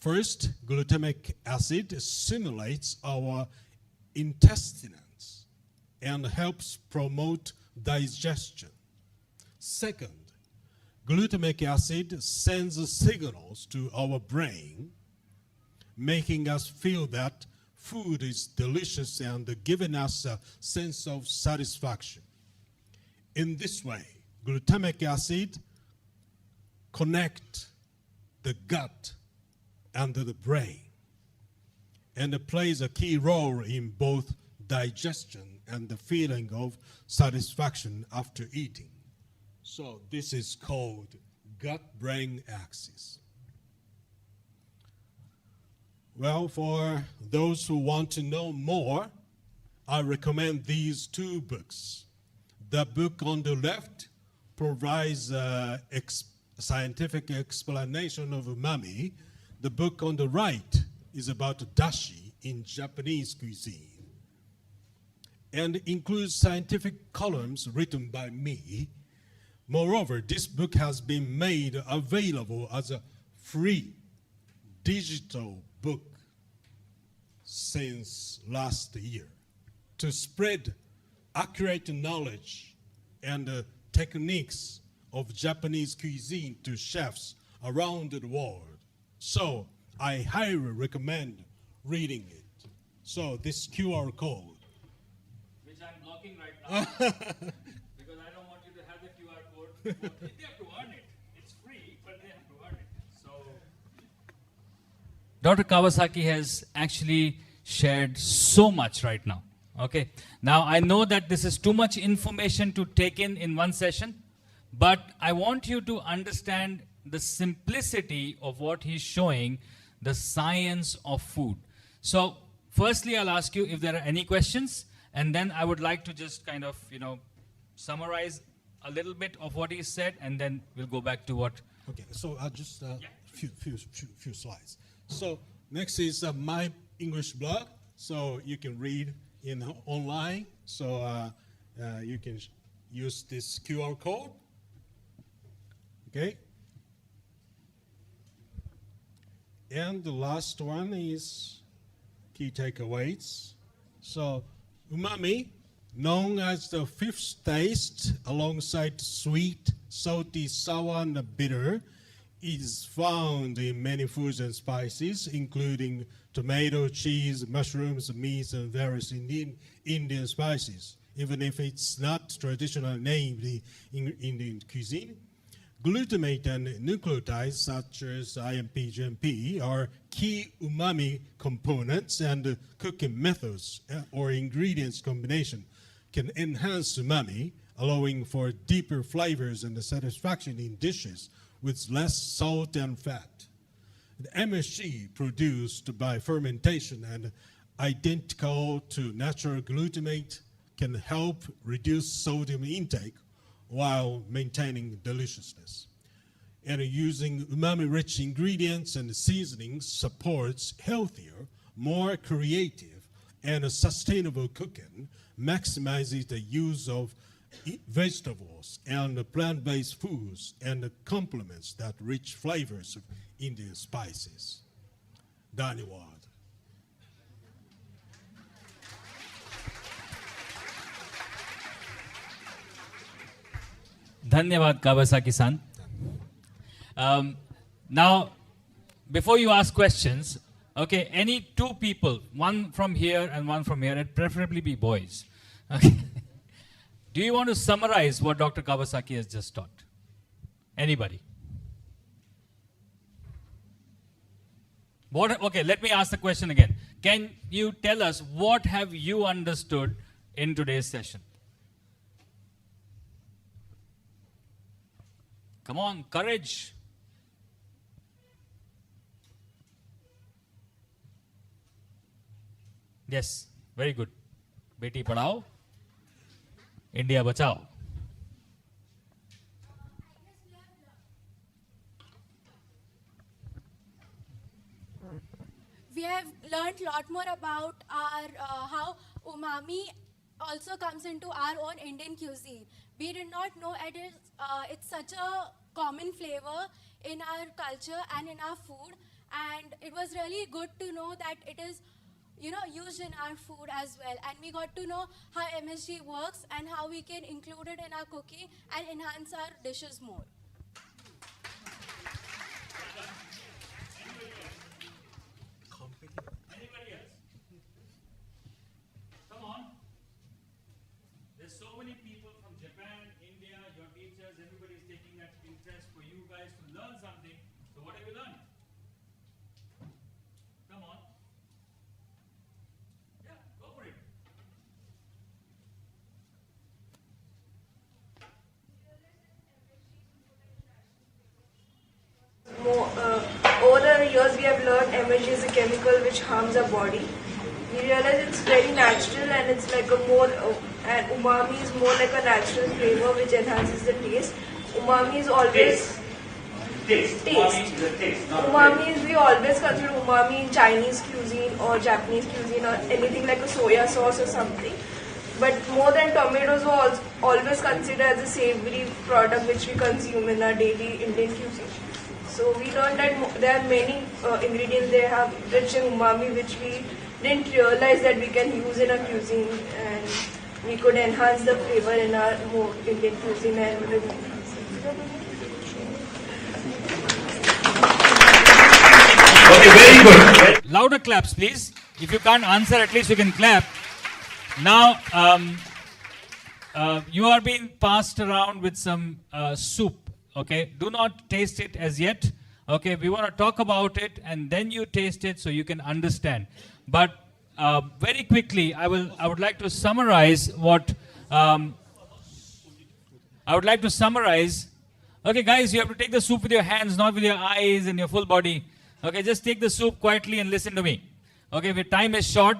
First, glutamic acid stimulates our intestines and helps promote digestion. Second, glutamic acid sends signals to our brain, making us feel that food is delicious and giving us a sense of satisfaction. In this way, glutamic acid connects the gut and the brain, and it plays a key role in both digestion and the feeling of satisfaction after eating. So this is called gut-brain axis. Well, for those who want to know more, I recommend these two books. The book on the left provides scientific explanation of umami. The book on the right is about dashi in Japanese cuisine and includes scientific columns written by me. Moreover, this book has been made available as a free digital book since last year to spread accurate knowledge and techniques of Japanese cuisine to chefs around the world. So I highly recommend reading it. So this QR code, Which I'm blocking right now because I don't want you to have the QR code. They have to earn it. It's free, but they have to earn it. So, Dr. Kawasaki has actually shared so much right now. Okay. Now I know that this is too much information to take in one session, but I want you to understand the simplicity of what he's showing, the science of food. So, firstly, I'll ask you if there are any questions, and then I would like to just kind of, summarize a little bit of what he said, and then we'll go back to what. okay, so I'll just few slides. So next is my English blog, so you can read in online. So you can use this QR code. Okay. And the last one is key takeaways. So umami, known as the fifth taste, alongside sweet, salty, sour, and bitter, is found in many foods and spices, including tomato, cheese, mushrooms, meats, and various Indian spices, even if it's not traditionally named in Indian cuisine. Glutamate and nucleotides such as IMP, GMP are key umami components, and cooking methods or ingredients combination can enhance umami, allowing for deeper flavors and satisfaction in dishes with less salt and fat. The MSG produced by fermentation and identical to natural glutamate can help reduce sodium intake while maintaining deliciousness. And using umami-rich ingredients and seasonings supports healthier, more creative, and sustainable cooking, maximizes the use of vegetables and plant-based foods, and complements that rich flavors of Indian spices. Dhanyawad. Dhanyavad Kawasaki-san. Now, before you ask questions, okay, any two people, one from here and one from here, and preferably be boys. Okay. Do you want to summarize what Dr. Kawasaki has just taught? Anybody? Okay, let me ask the question again. Can you tell us what have you understood in today's session? Come on, courage. Yes, very good. Beti padhao, India bachao. We have learned a lot more about our how umami also comes into our own Indian cuisine. We did not know it's such a common flavor in our culture and in our food, and it was really good to know that it is used in our food as well. And we got to know how MSG works and how we can include it in our cooking and enhance our dishes more. Anybody else? Come on. There's so many people from Japan, India, your teachers, everybody's taking that interest for you guys to learn something. So what have you learned? Come on. Yeah, go for it. Over the years, we have learned MSG is a chemical which harms our body. We realize it's very natural and it's like and umami is more like a natural flavor which enhances the taste. Umami is always Taste. Umami is a taste, not umami is we always consider umami in Chinese cuisine or Japanese cuisine or anything like a soya sauce or something. But more than tomatoes are always considered as a savory product which we consume in our daily Indian cuisine. So we learned that there are many ingredients they have rich in umami which we didn't realize that we can use in our cuisine, and we could enhance the flavor in our more Indian cuisine and Okay, very good. Louder claps, please. If you can't answer, at least you can clap. Now, you are being passed around with some soup. Okay, do not taste it as yet. Okay, we want to talk about it, and then you taste it so you can understand. But very quickly, I would like to summarize what I would like to summarize. Okay, guys, you have to take the soup with your hands, not with your eyes and your full body. Okay, just take the soup quietly and listen to me. Okay, the time is short.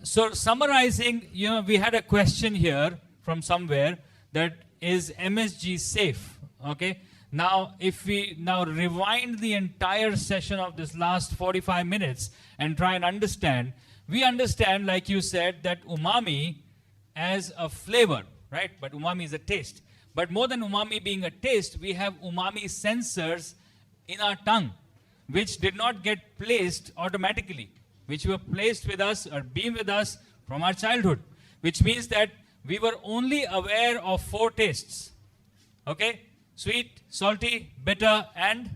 So summarizing, we had a question here from somewhere that is MSG safe? Okay. Now, if we now rewind the entire session of this last 45 minutes and try and understand, we understand, like you said, that umami as a flavor, right? But umami is a taste. But more than umami being a taste, we have umami sensors in our tongue, which did not get placed automatically, which were placed with us or been with us from our childhood, which means that we were only aware of 4 tastes. Okay? Sweet, salty, bitter, and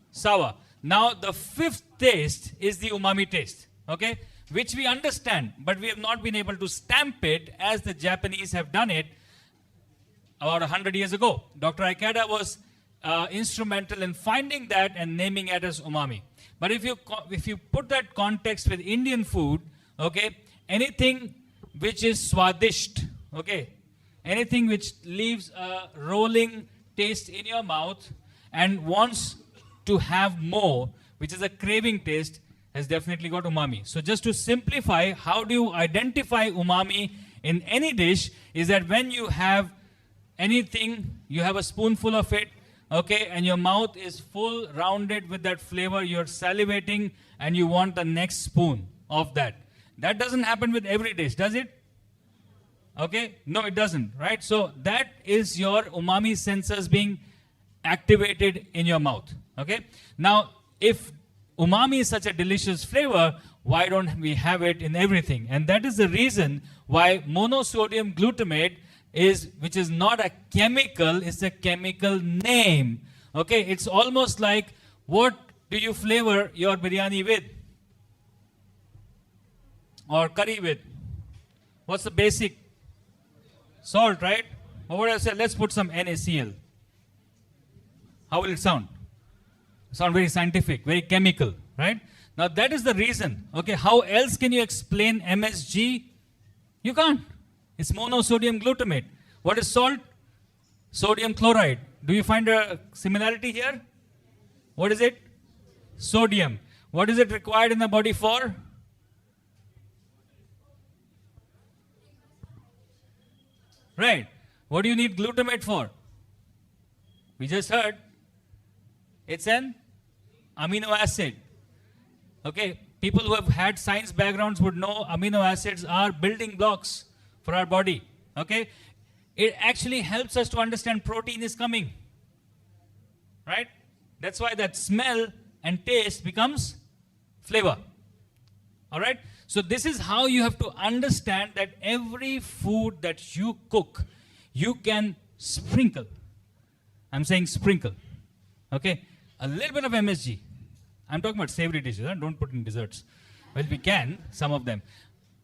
sour. Now, the 5th taste is the umami taste, okay? Which we understand, but we have not been able to stamp it as the Japanese have done it about 100 years ago. Dr. Ikeda was instrumental in finding that and naming it as umami. But if you put that context with Indian food, okay, anything which is swadisht, okay, anything which leaves a rolling taste in your mouth and wants to have more, which is a craving taste, has definitely got umami. So just to simplify, how do you identify umami in any dish is that when you have anything, you have a spoonful of it, okay, and your mouth is full, rounded with that flavor, you're salivating and you want the next spoon of that. That doesn't happen with every dish, does it? Okay? No, it doesn't, right? So that is your umami sensors being activated in your mouth, okay? Now, if umami is such a delicious flavor, why don't we have it in everything? And that is the reason why monosodium glutamate which is not a chemical, it's a chemical name, okay? It's almost like, what do you flavor your biryani with? Or curry with? What's the basic? Salt, right? Or what I said, let's put some NaCl. How will it sound? Sound very scientific, very chemical, right? Now that is the reason. Okay, how else can you explain MSG? You can't. It's monosodium glutamate. What is salt? Sodium chloride. Do you find a similarity here? What is it? Sodium. What is it required in the body for? Right. What do you need glutamate for? We just heard. It's an amino acid. Okay. People who have had science backgrounds would know amino acids are building blocks for our body. Okay. It actually helps us to understand protein is coming. Right? That's why that smell and taste becomes flavor All right? So this is how you have to understand that every food that you cook, you can sprinkle. I'm saying sprinkle. Okay? A little bit of MSG. I'm talking about savory dishes. Don't put in desserts. Well, we can, some of them.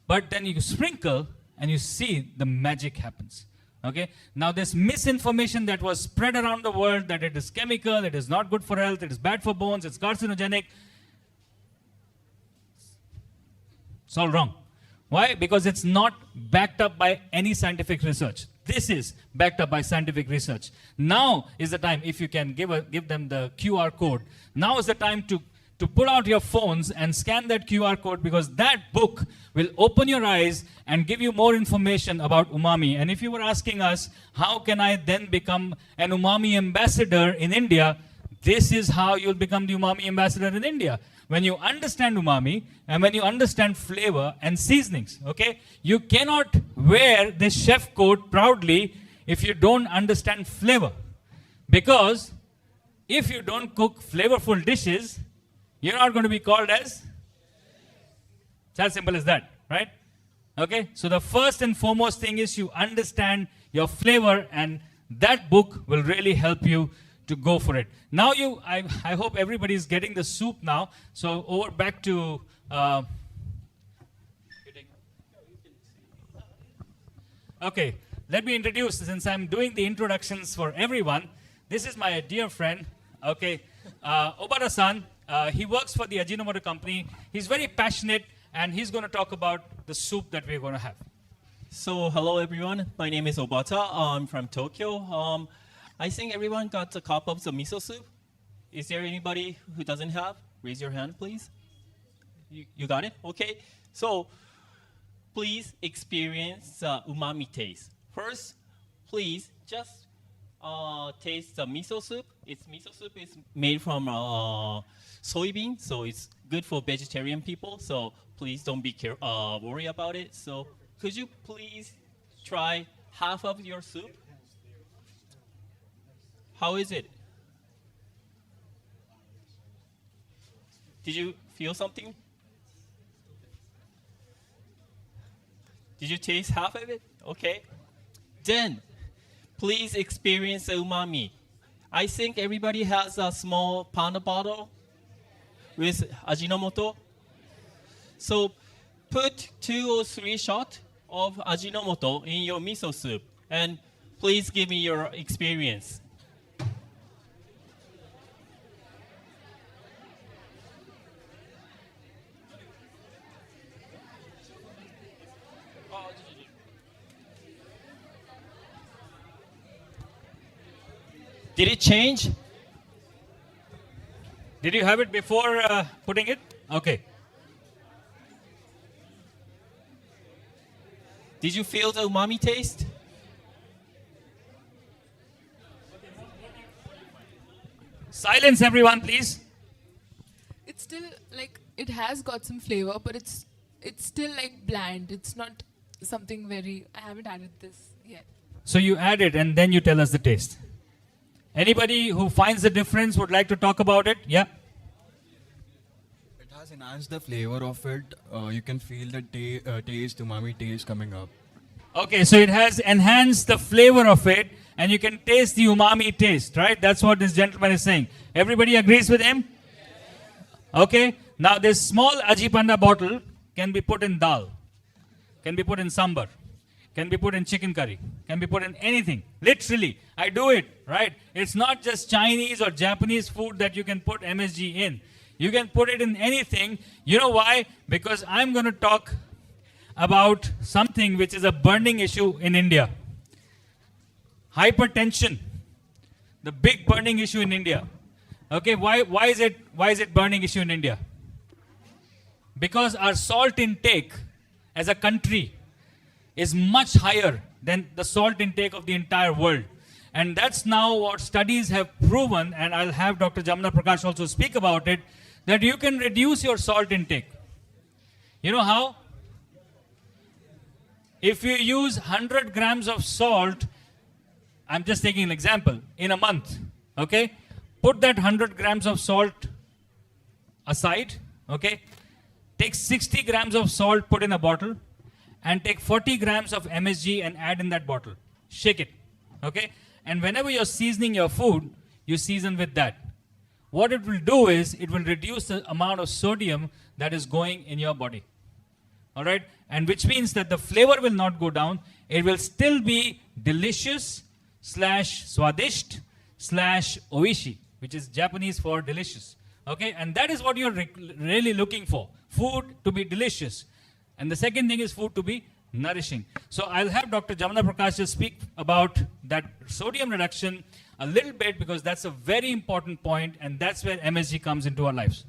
But then you sprinkle and you see the magic happens. Okay? Now this misinformation that was spread around the world that it is chemical, it is not good for health, it is bad for bones, it's carcinogenic. It's all wrong. Why? Because it's not backed up by any scientific research. This is backed up by scientific research. Now is the time, if you can give them the QR code, now is the time to pull out your phones and scan that QR code, because that book will open your eyes and give you more information about umami. And if you were asking us, how can I then become an umami ambassador in India? This is how you'll become the umami ambassador in India. When you understand umami and when you understand flavor and seasonings, okay? You cannot wear this chef coat proudly if you don't understand flavor. Because if you don't cook flavorful dishes, you're not going to be called as. It's as simple as that, right? Okay? So the first and foremost thing is you understand your flavor, and that book will really help you to go for it. Now I hope everybody is getting the soup now. So over back to okay, let me introduce, since I'm doing the introductions for everyone. This is my dear friend, okay, Obara-san. He works for the Ajinomoto company. He's very passionate, and he's going to talk about the soup that we're going to have. So hello everyone, my name is Obata. I'm from Tokyo. I think everyone got a cup of the miso soup. Is there anybody who doesn't have? Raise your hand, please. You got it? Okay. So please experience the umami taste. First, please just taste the miso soup. Miso soup is made from soybean, so it's good for vegetarian people. So please don't be worry about it. So could you please try half of your soup? How is it? Did you feel something? Did you taste half of it? Okay. Then, please experience the umami. I think everybody has a small panda bottle with Ajinomoto. So, put 2 or 3 shots of Ajinomoto in your miso soup, and please give me your experience. Did it change? Did you have it before putting it? Okay. Did you feel the umami taste? Silence everyone, please. It's still like, it has got some flavor, but it's still like bland. It's not something very, I haven't added this yet. So you add it and then you tell us the taste. Anybody who finds the difference would like to talk about it? Yeah. It has enhanced the flavor of it. You can feel the taste, umami taste coming up. Okay, so it has enhanced the flavor of it, and you can taste the umami taste, right? That's what this gentleman is saying. Everybody agrees with him? Okay. Now this small Ajipanda bottle can be put in dal, can be put in sambar, can be put in chicken curry, can be put in anything. Literally, I do it, right? It's not just Chinese or Japanese food that you can put MSG in. You can put it in anything. You know why? Because I'm going to talk about something which is a burning issue in India. Hypertension, the big burning issue in India. Okay, why is it burning issue in India? Because our salt intake as a country is much higher than the salt intake of the entire world. And that's now what studies have proven, and I'll have Dr. Jamna Prakash also speak about it, that you can reduce your salt intake. You know how? If you use 100 grams of salt, I'm just taking an example, in a month, okay? Put that 100 grams of salt aside, okay? take 60 grams of salt, put in a bottle, and take 40 grams of MSG and add in that bottle. Shake it, okay? And whenever you're seasoning your food, you season with that. What it will do is, it will reduce the amount of sodium that is going in your body. All right? And which means that the flavor will not go down. It will still be delicious / swadisht / oishi, which is Japanese for delicious. Okay? And that is what you're really looking for. Food to be delicious. And the second thing is food to be nourishing. So I'll have Dr. Jamana Prakash just speak about that sodium reduction a little bit, because that's a very important point, and that's where MSG comes into our lives.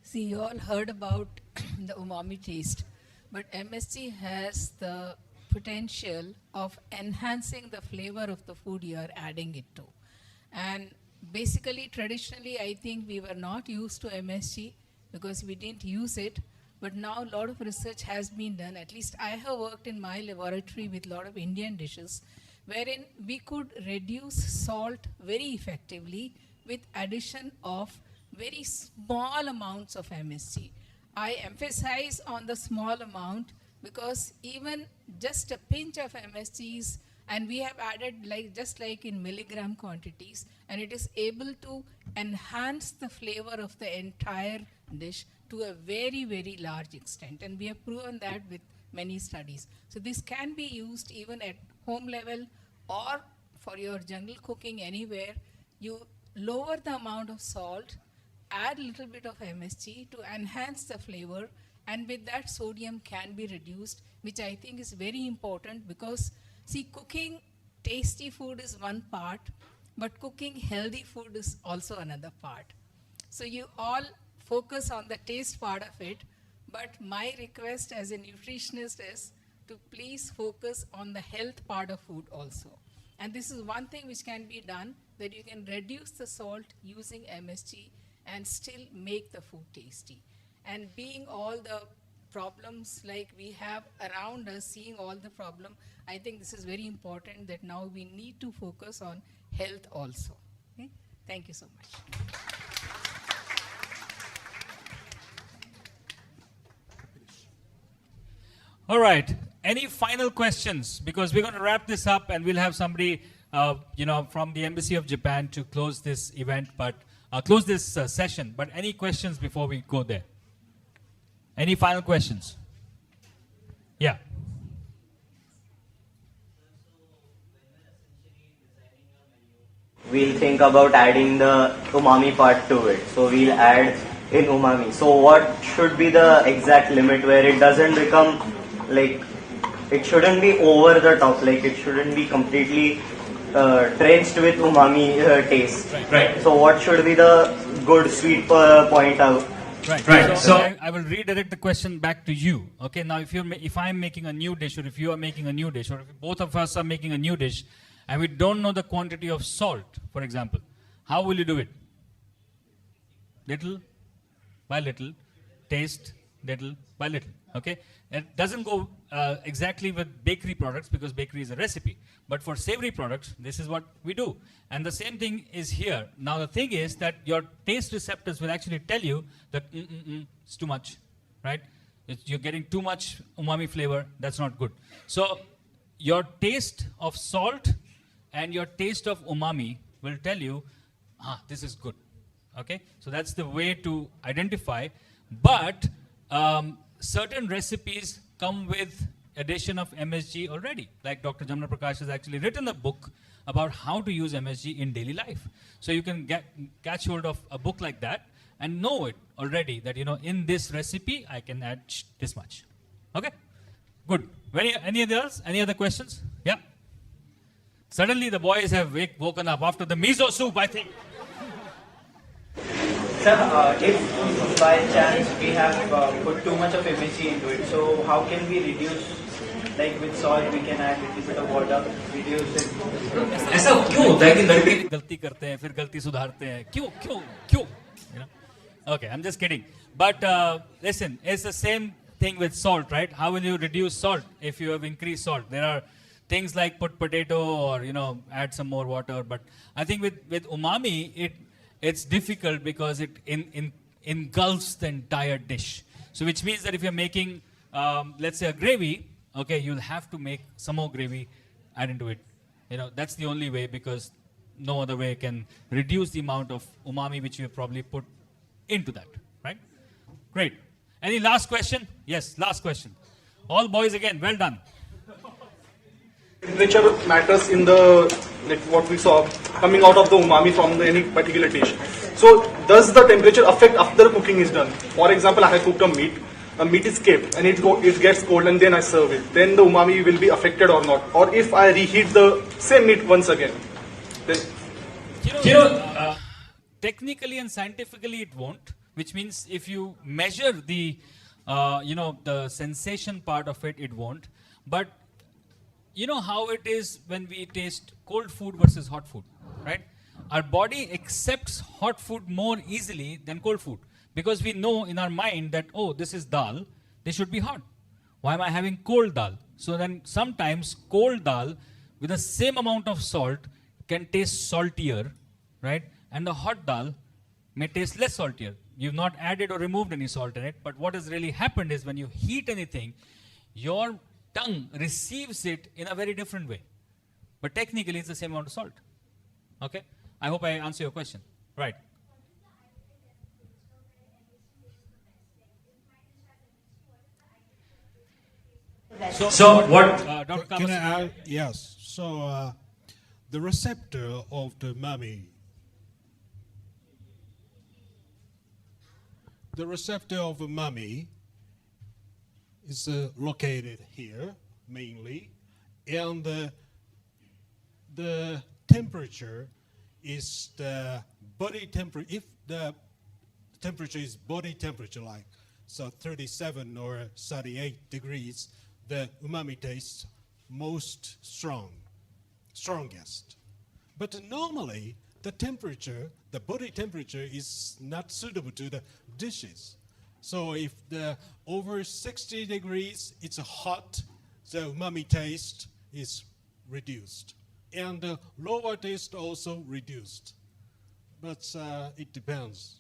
See, you all heard about the umami taste, but MSG has the potential of enhancing the flavor of the food you are adding it to. And basically, traditionally, I think we were not used to MSG because we didn't use it. But now a lot of research has been done. At least I have worked in my laboratory with a lot of Indian dishes, wherein we could reduce salt very effectively with addition of very small amounts of MSG. I emphasize on the small amount because even just a pinch of MSGs, and we have added just like in milligram quantities, and it is able to enhance the flavor of the entire dish to a very, very large extent. And we have proven that with many studies. So this can be used even at home level or for your jungle cooking anywhere. You lower the amount of salt, add a little bit of MSG to enhance the flavor, and with that sodium can be reduced, which I think is very important because, see, cooking tasty food is one part, but cooking healthy food is also another part. So you all focus on the taste part of it, but my request as a nutritionist is to please focus on the health part of food also. And this is one thing which can be done, that you can reduce the salt using MSG and still make the food tasty. And being all the problems like we have around us, seeing all the problem, I think this is very important that now we need to focus on health also. Okay? Thank you so much. All right. Any final questions? Because we're going to wrap this up, and we'll have somebody, from the Embassy of Japan to close this event, but close this session. But any questions before we go there? Any final questions? Yeah. We'll think about adding the umami part to it. So we'll add in umami. So what should be the exact limit where it doesn't become like, it shouldn't be over the top, like it shouldn't be completely drenched with umami taste. Right. So what should be the good sweet point out? Right. So I will redirect the question back to you. Okay. Now, if I'm making a new dish, or if you are making a new dish, or if both of us are making a new dish, and we don't know the quantity of salt, for example, how will you do it? Little by little, taste little by little. Okay. It doesn't go exactly with bakery products because bakery is a recipe. But for savory products, this is what we do. And the same thing is here. Now the thing is that your taste receptors will actually tell you that it's too much, right? You're getting too much umami flavor. That's not good. So your taste of salt and your taste of umami will tell you, this is good. Okay? So that's the way to identify. But certain recipes come with addition of MSG already. Like Dr. Jamana Prakash has actually written a book about how to use MSG in daily life. So you can catch hold of a book like that and know it already that, in this recipe, I can add this much. Okay? Good. Any others? Any other questions? Yeah. Suddenly the boys have woken up after the miso soup, I think. Sir, if by chance we have put too much of MSG into it, so how can we reduce? Like with salt, we can add a little bit of water, reduce it. ऐसा क्यों होता है कि लड़के गलती करते हैं फिर गलती सुधारते हैं? क्यों? Okay, I'm just kidding. But listen, it's the same thing with salt, right? How will you reduce salt if you have increased salt? There are things like put potato or add some more water. But I think with umami, it's difficult because it in engulfs the entire dish. So which means that if you're making, let's say a gravy, okay, you'll have to make some more gravy, add into it. That's the only way, because no other way can reduce the amount of umami which you have probably put into that, right? Great. Any last question? Yes, last question. All boys again, well done. Temperature matters in the, like what we saw coming out of the umami from any particular dish. So does the temperature affect after cooking is done? For example, I have cooked a meat is kept and it gets cold and then I serve it. Then the umami will be affected or not? Or if I reheat the same meat once again, then technically and scientifically it won't, which means if you measure the the sensation part of it, it won't. But you know how it is when we taste cold food versus hot food, right? Our body accepts hot food more easily than cold food, because we know in our mind that, oh, this is dal, they should be hot. Why am I having cold dal? So then sometimes cold dal with the same amount of salt can taste saltier, right? And the hot dal may taste less saltier. You've not added or removed any salt in it, but what has really happened is when you heat anything, your tongue receives it in a very different way. But technically it's the same amount of salt. Okay? I hope I answer your question. Right. So what Dr. Can I add? Yes. So the receptor of the umami. The receptor of umami is located here mainly, and the temperature is the body temperature. If the temperature is body temperature, like so 37 or 38 degrees, the umami tastes most strongest. But normally the temperature, the body temperature, is not suitable to the dishes. So if the over 60 degrees, it's hot, the umami taste is reduced. And the lower taste also reduced. But it depends.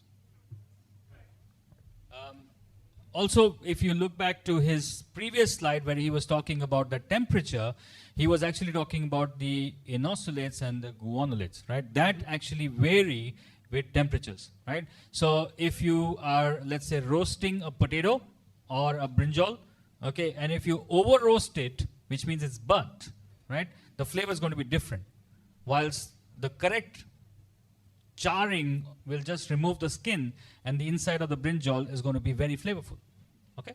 Also, if you look back to his previous slide where he was talking about the temperature, he was actually talking about the inosolates and the guanolates, right? That actually vary with temperatures, right? So if you are, let's say, roasting a potato or a brinjal, okay, and if you over roast it, which means it's burnt, right, the flavor is going to be different. Whilst the correct charring will just remove the skin, and the inside of the brinjal is going to be very flavorful. Okay?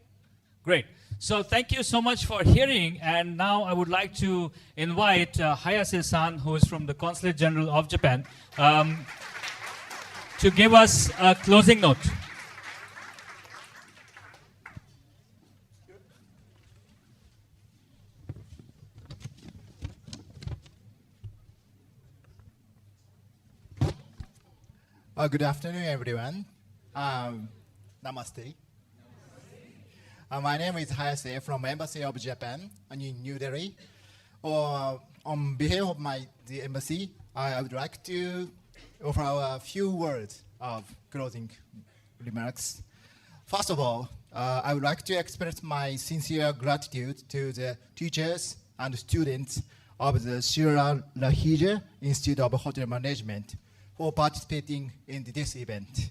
Great. So thank you so much for hearing, and now I would like to invite Hayase-san, who is from the Consulate General of Japan, to give us a closing note. Good afternoon, everyone. Namaste. My name is Hayase from Embassy of Japan in New Delhi. On behalf of the embassy, I would like to offer a few words of closing remarks. First of all, I would like to express my sincere gratitude to the teachers and students of the Sheila Raheja Institute of Hotel Management for participating in this event.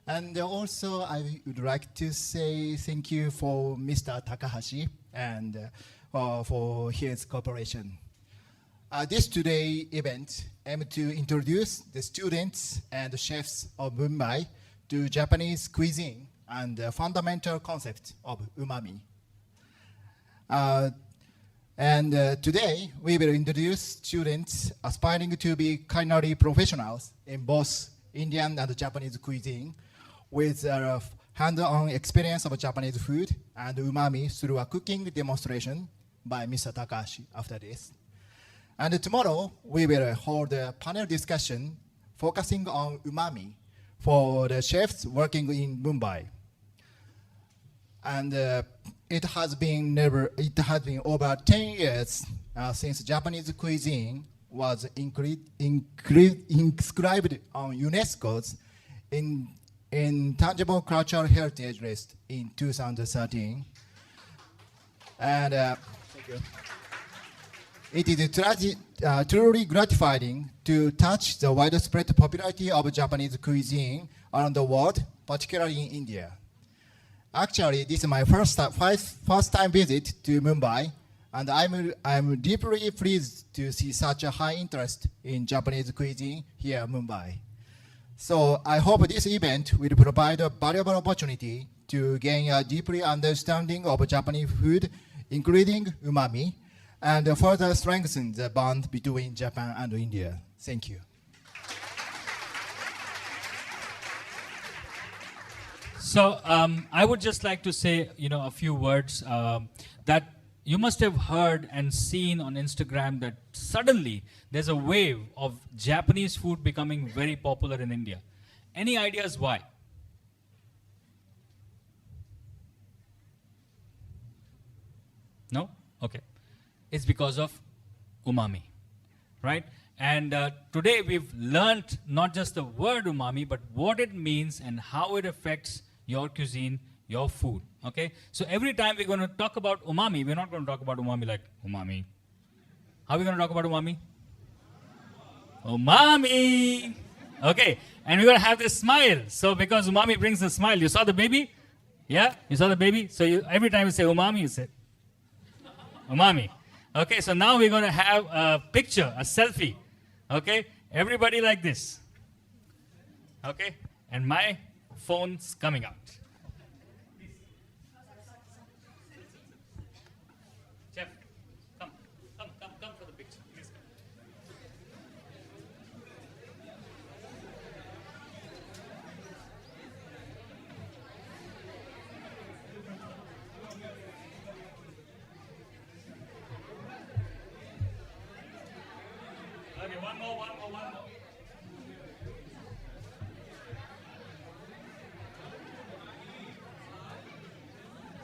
And also, I would like to say thank you for Mr. Takahashi and for his cooperation. This today event aims to introduce the students and chefs of Mumbai to Japanese cuisine and the fundamental concept of umami. Today, we will introduce students aspiring to be culinary professionals in both Indian and Japanese cuisine with a hands-on experience of Japanese food and umami through a cooking demonstration by Mr. Takahashi after this. And tomorrow, we will hold a panel discussion focusing on umami for the chefs working in Mumbai. And it has been over 10 years since Japanese cuisine was inscribed on UNESCO's Intangible Cultural Heritage list in 2013. And thank you. It is truly gratifying to touch the widespread popularity of Japanese cuisine around the world, particularly in India. Actually, this is my first time visit to Mumbai, and I'm deeply pleased to see such a high interest in Japanese cuisine here in Mumbai. So I hope this event will provide a valuable opportunity to gain a deeper understanding of Japanese food, including umami, and further strengthen the bond between Japan and India. Thank you. So I would just like to say, a few words that you must have heard and seen on Instagram that suddenly there's a wave of Japanese food becoming very popular in India. Any ideas why? No? Okay. It's because of umami, right? And today we've learned not just the word umami, but what it means and how it affects your cuisine, your food, okay? So every time we're going to talk about umami, we're not going to talk about umami like umami. How are we going to talk about umami? Umami! Okay, and we're going to have this smile. So because umami brings a smile, you saw the baby? Yeah? You saw the baby? So every time you say umami, you say umami. Okay, so now we're going to have a picture, a selfie. Okay, everybody like this. Okay, and my phone's coming out. Jeff, come for the picture. Please come. Okay, one more.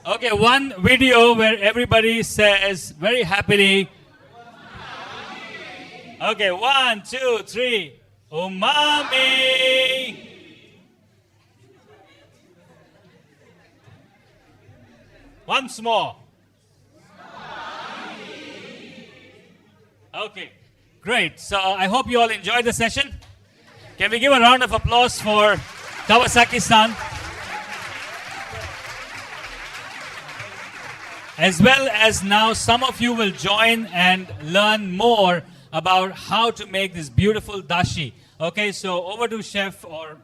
Okay, one video where everybody says very happily. Okay, 1, 2, 3. Umami! Once more. Okay, great. So I hope you all enjoyed the session. Can we give a round of applause for Kawasaki-san? As well as now some of you will join and learn more about how to make this beautiful dashi. Okay, so over to Chef or...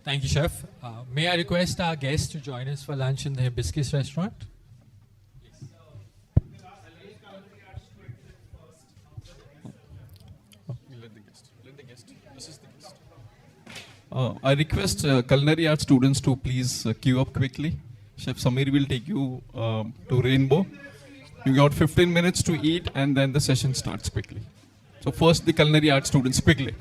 Thank you, Chef. May I request our guests to join us for lunch in the Hibiscus restaurant? I request culinary arts students to please queue up quickly. Chef Samir will take you to Rainbow. You got 15 minutes to eat and then the session starts quickly. So first the culinary arts students quickly.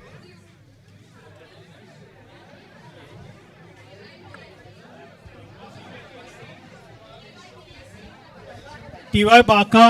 TY Baka